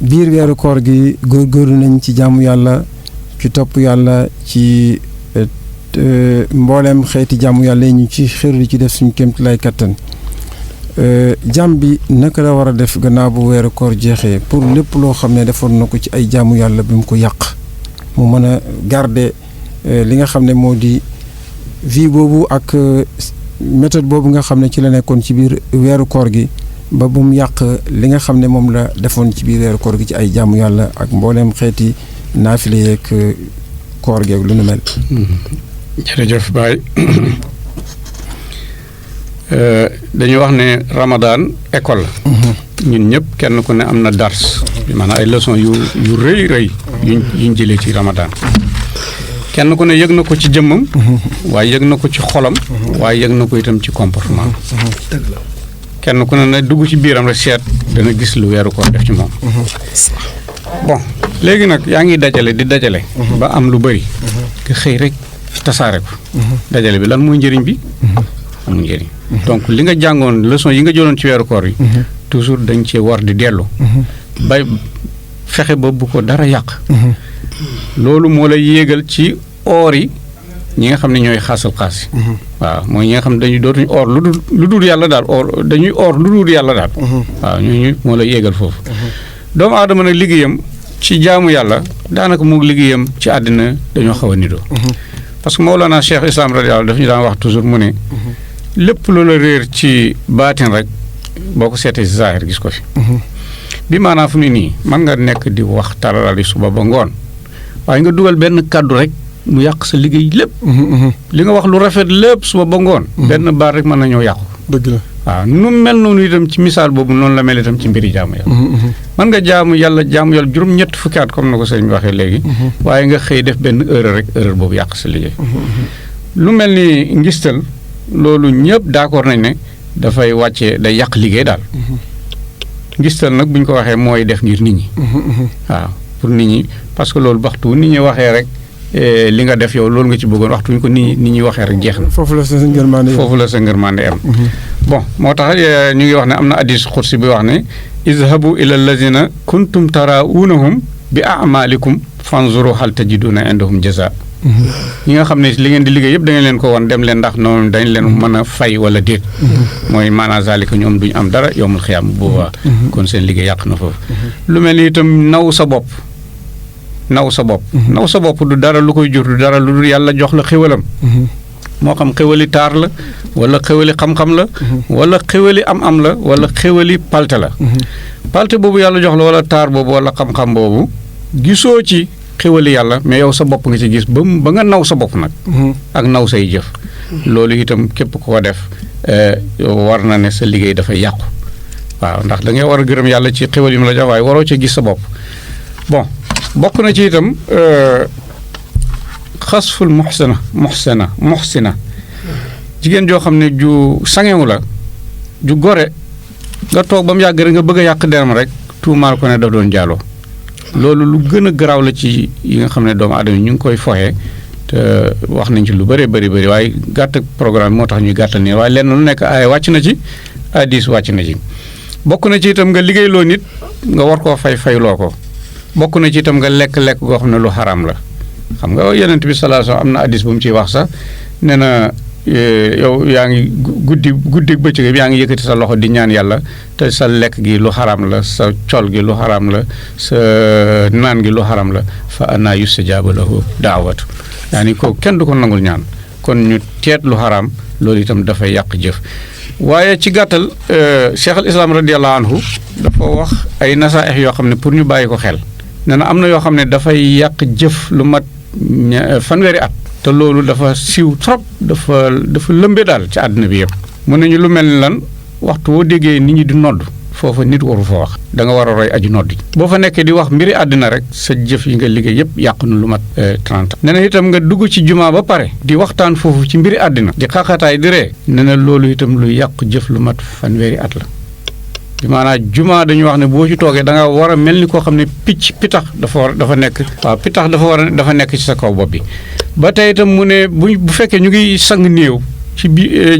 biir weeru koor gi góorgóorlu nañ ci jaamu yàlla ci topp yàlla ci mboolem xeeti jaamu yàlla yi ñu ci xër ci def suñu kéemtu lay kattan. jàmm bi naka la war a def gannaaw bu weeru koor jeexee pour lépp loo xam ne defoon na ko ci ay jaamu yàlla bi mu ko yàq mu mën a garder li nga xam ne moo di vie boobu ak méthode boobu nga xam ne ci la nekkoon ci biir weeru koor gi ba bu mu yàq li nga xam ne moom la defoon ci biir weeru koor gi ci ay jaamu yàlla ak mbooleem xeeti naafile yeeg koor geeg lu nu mel. jërëjëf Baye. dañuy wax ne Ramadan école la. ñun ñëpp kenn ku ne am na dars. maanaam ay leçon yu rëy yuñ jëlee ci Ramadan. kenn ku ne yëg na ko ci jëmmam. waaye yëg na ko ci xolam. waaye yëg na ko itam ci comportement. kenn ku ne dugg ci biiram rek seet dana gis lu weeru koor def ci moom. bon léegi nag yaa ngi dajale di dajale. ba am lu bëri. nga xëy rek tasaare ko. dajale bi lan mooy njëriñ bi. amul njëriñ. donc li nga jàngoon leçon yi nga jëloon ci weeru koor yi. toujours dañ cee war di dellu. bay fexe ba bu ko dara yàq. loolu moo lay yéegal ci oor yi ñi nga xam ne ñooy xaasal xaas yi. waaw mooy ñi nga xam ne dañuy dootuñu oor lu dul yàlla daal oor dañuy oor lu dul yàlla daal. waaw ñooñu moo lay yéegal foofu. doomu aadama nag liggéeyam ci jaamu yàlla daanaka moom liggéeyam ci àddina dañoo xaw a nidoo. parce que Mawlana Cheikh Islam radiyallahu daf ñu daan wax toujours mu ne. lépp loola réer ci baatin rek boo ko seetee si zaahir gis ko fi. bi maanaam fu mu ne nii mën nga nekk di wax tararali suba ba ngoon waaye nga dugal benn kàddu rek mu yàq sa liggéey lépp. li nga wax lu rafet lépp suba ba ngoon. benn baat rek mën na ñëw yàqu. dëgg la waaw nu mel noonu itam ci misaal boobu noonu la mel itam ci mbiri jaamu yàlla. mën nga jaamu yàlla juróom-ñett fukki at comme na ko sëñ bi waxee léegi. waaye nga xëy def benn erreur rek erreur boobu yàq sa liggéey. lu mel ni ngistal loolu ñëpp d'accord nañ ne dafay wàccee day yàq liggéey daal. ngistal nag bu ñu ko waxee mooy def ngir nit ñi. waaw pour nit ñi parce que loolu waxtu nit ñi waxee rek li nga def yow loolu nga ci bëggoon waxtu ñu ko ni ñuy waxee rek jeex na. foofu la sa ngërmande foofu la sa ngërmande am. bon moo tax ñu ngi wax ne am na hadiis xudsi bi wax ne izhabu ila allazina kuntum taraunahum bi a'malikum fanzuru hal tajiduna indahum jazaa. ñi nga xam ne li ngeen di liggéey yëpp da ngeen leen ko wan dem leen ndax noonu dañ leen mën a fay wala déet. mooy maanaam zalika ñoom duñu am dara yawmul xiyaam bu boobaa. kon seen liggéey yàq na foofu. lu mel ni itam naw sa bopp. naw sa bopp du dara lu koy jur du dara lu yàlla jox la xéwalam. moo xam xéwali taar la wala xéwali xam-xam la. wala xéwali am la wala xéwali palte la. palte boobu yàlla jox la wala taar boobu wala xam-xam boobu gisoo ci. xéwali yàlla mais yow sa bopp nga ci gis ba nga naw sa bopp nag. ak naw say jëf. loolu itam képp ko def war na ne sa liggéey dafay yàqu. waaw ndax da ngay war a gërëm yàlla ci xéwal yi mu la jox waaye waroo ci gis sa bopp. bon bokk na ci itam xasful muxsina jigéen joo xam ne ju sangewu la ju gore nga toog ba mu yàgg rek nga bëgg a yàq deram rek tuumaal ko ne daf doon jaaloo. loolu lu gën a garaaw la ci yi nga xam ne doomu aadama ñu ngi koy foxee te wax nañ ci lu bëree bëri waaye gàtt programme moo tax ñuy gàttal nii waaye lenn lu nekk ay wàcc na ci hadiis wàcc na ci. bokk na ci itam nga liggéeyloo nit nga war koo fayloo ko bokk na ci itam nga lekk goo xam ne lu xaraam la xam nga Yonent bi sallallahu alayhi wasallam am na hadiis bu mu ciy wax sax nee na yow yaa ngi guddi bëccëg yaa ngi yëkkati sa loxo di ñaan yàlla te sa lekk gi lu xaram la sa col gi lu xaram la sa naan gi lu xaram la fa anaa yustajaaba lahu daawatu yaani ko kenn du ko nangul ñaan kon ñu teet lu xaram loolu itam dafay yàq jëf. waaye ci gàttal Cheikh al Islam radiyallahu anhu dafa wax ay nasaaix yoo xam ne pour ñu bàyyi ko xel nee na am na yoo xam ne dafay yàq jëf lu mat fanweeri at. te loolu dafa siiw trop dafa lëmbe daal ci àddina bi yëpp. mu ne ñu lu mel ni lan waxtu woo déggee nit ñi di nodd foofa nit waru fa wax da nga war a roy aju nodd boo fa nekkee di wax mbiri àddina rek sa jëf yi nga liggéey yëpp yàqu na lu mat 30. nee na itam nga dugg ci jumaa ba pare di waxtaan foofu ci mbiri àddina di xaaxataay di ree nee na loolu itam lu yàqu jëf lu mat fanweeri at la. maanaam jumaa dañuy wax ne boo ci toogee da nga war a mel ni koo xam ne pitax dafa nekk. waaw pitax dafa nekk ci sa kaw bopp bi. ba tey itam mu ne bu fekkee ñu ngi sang néew ci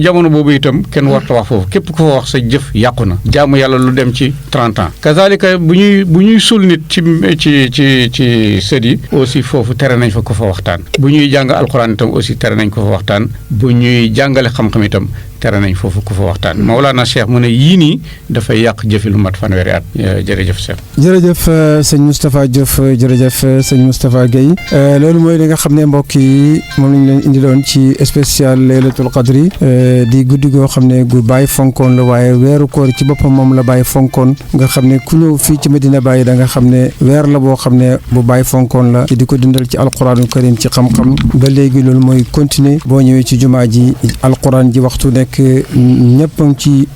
jamono boobu itam kenn warta wax foofu képp ku fa wax sa jëf yàqu na. jaamu yàlla lu dem ci 30 ans. kazalika bu ñuy suul nit ci sët yi aussi foofu tere nañ fa ko fa waxtaan. bu ñuy jàng alxuraan itam aussi tere nañ ko fa waxtaan. bu ñuy jàngale xam-xam itam tere nañ foofu ku fa waxtaan. Mawlana Cheikh mu ne yii nii dafay yàq jëfi lu mat fanweeri at. jërëjëf Cheikh. jërëjëf sëñ Moustapha Diouf jërëjëf sëñ Moustapha Guèye loolu mooy li nga xam ne mbokk yi moom lañ leen indiloon ci spécial laylatul qadri di guddi goo xam ne gu Baye fonkoon la waaye weeru koor ci boppam moom la Baye fonkoon nga xam ne ku ñëw fii ci Medina Baye da nga xam ne weer la boo xam ne bu Baye fonkoon la ci di ko dundal ci alquraanu karim ci xam-xam ba léegi loolu mooy continuer boo ñëwee ci jumaa ji alquran ji waxtu nekk ñëpp ci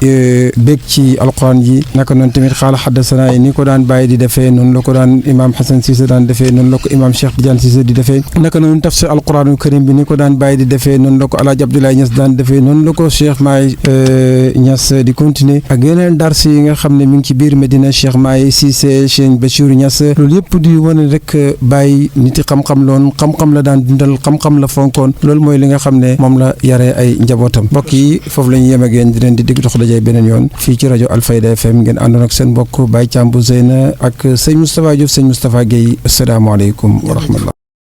bég ci alquran ji naka noonu tamit xaala xaddasana yi ni ko daan bàyyi di defee noonu la ko daan imaam Hassan Cissé daan defee noonu la ko imaam Cheikh Tidiane Cissé di defee naka noonu tafsir alquraanu karim bi ni ko daan bàyyi di defee noonu la ko Alaaji Abdoulaye Niass daan defee noonu la ko Cheikh Maay Niass di continuer ak yeneen dars yi nga xam ne mi ngi ci biir Medina Cheikh Maay Cissé Cheikh Bachir Niass loolu yëpp di wane rek bàyyi niti xam-xam loon xam-xam la daan dundal xam-xam la fonkoon loolu mooy li nga xam ne moom la yaree ay njabootam mbokk yi foofu la ñu yem ak yéen di leen di digg dox dajee beneen yoon fii ci rajo Alfayda FM ngeen àndoon ak seen mbokk Baye Thiam bu Zeyna ak sëñ Moustapha Diouf sëñ Moustapha Guèye asalaamaaleykum wa rahmatullah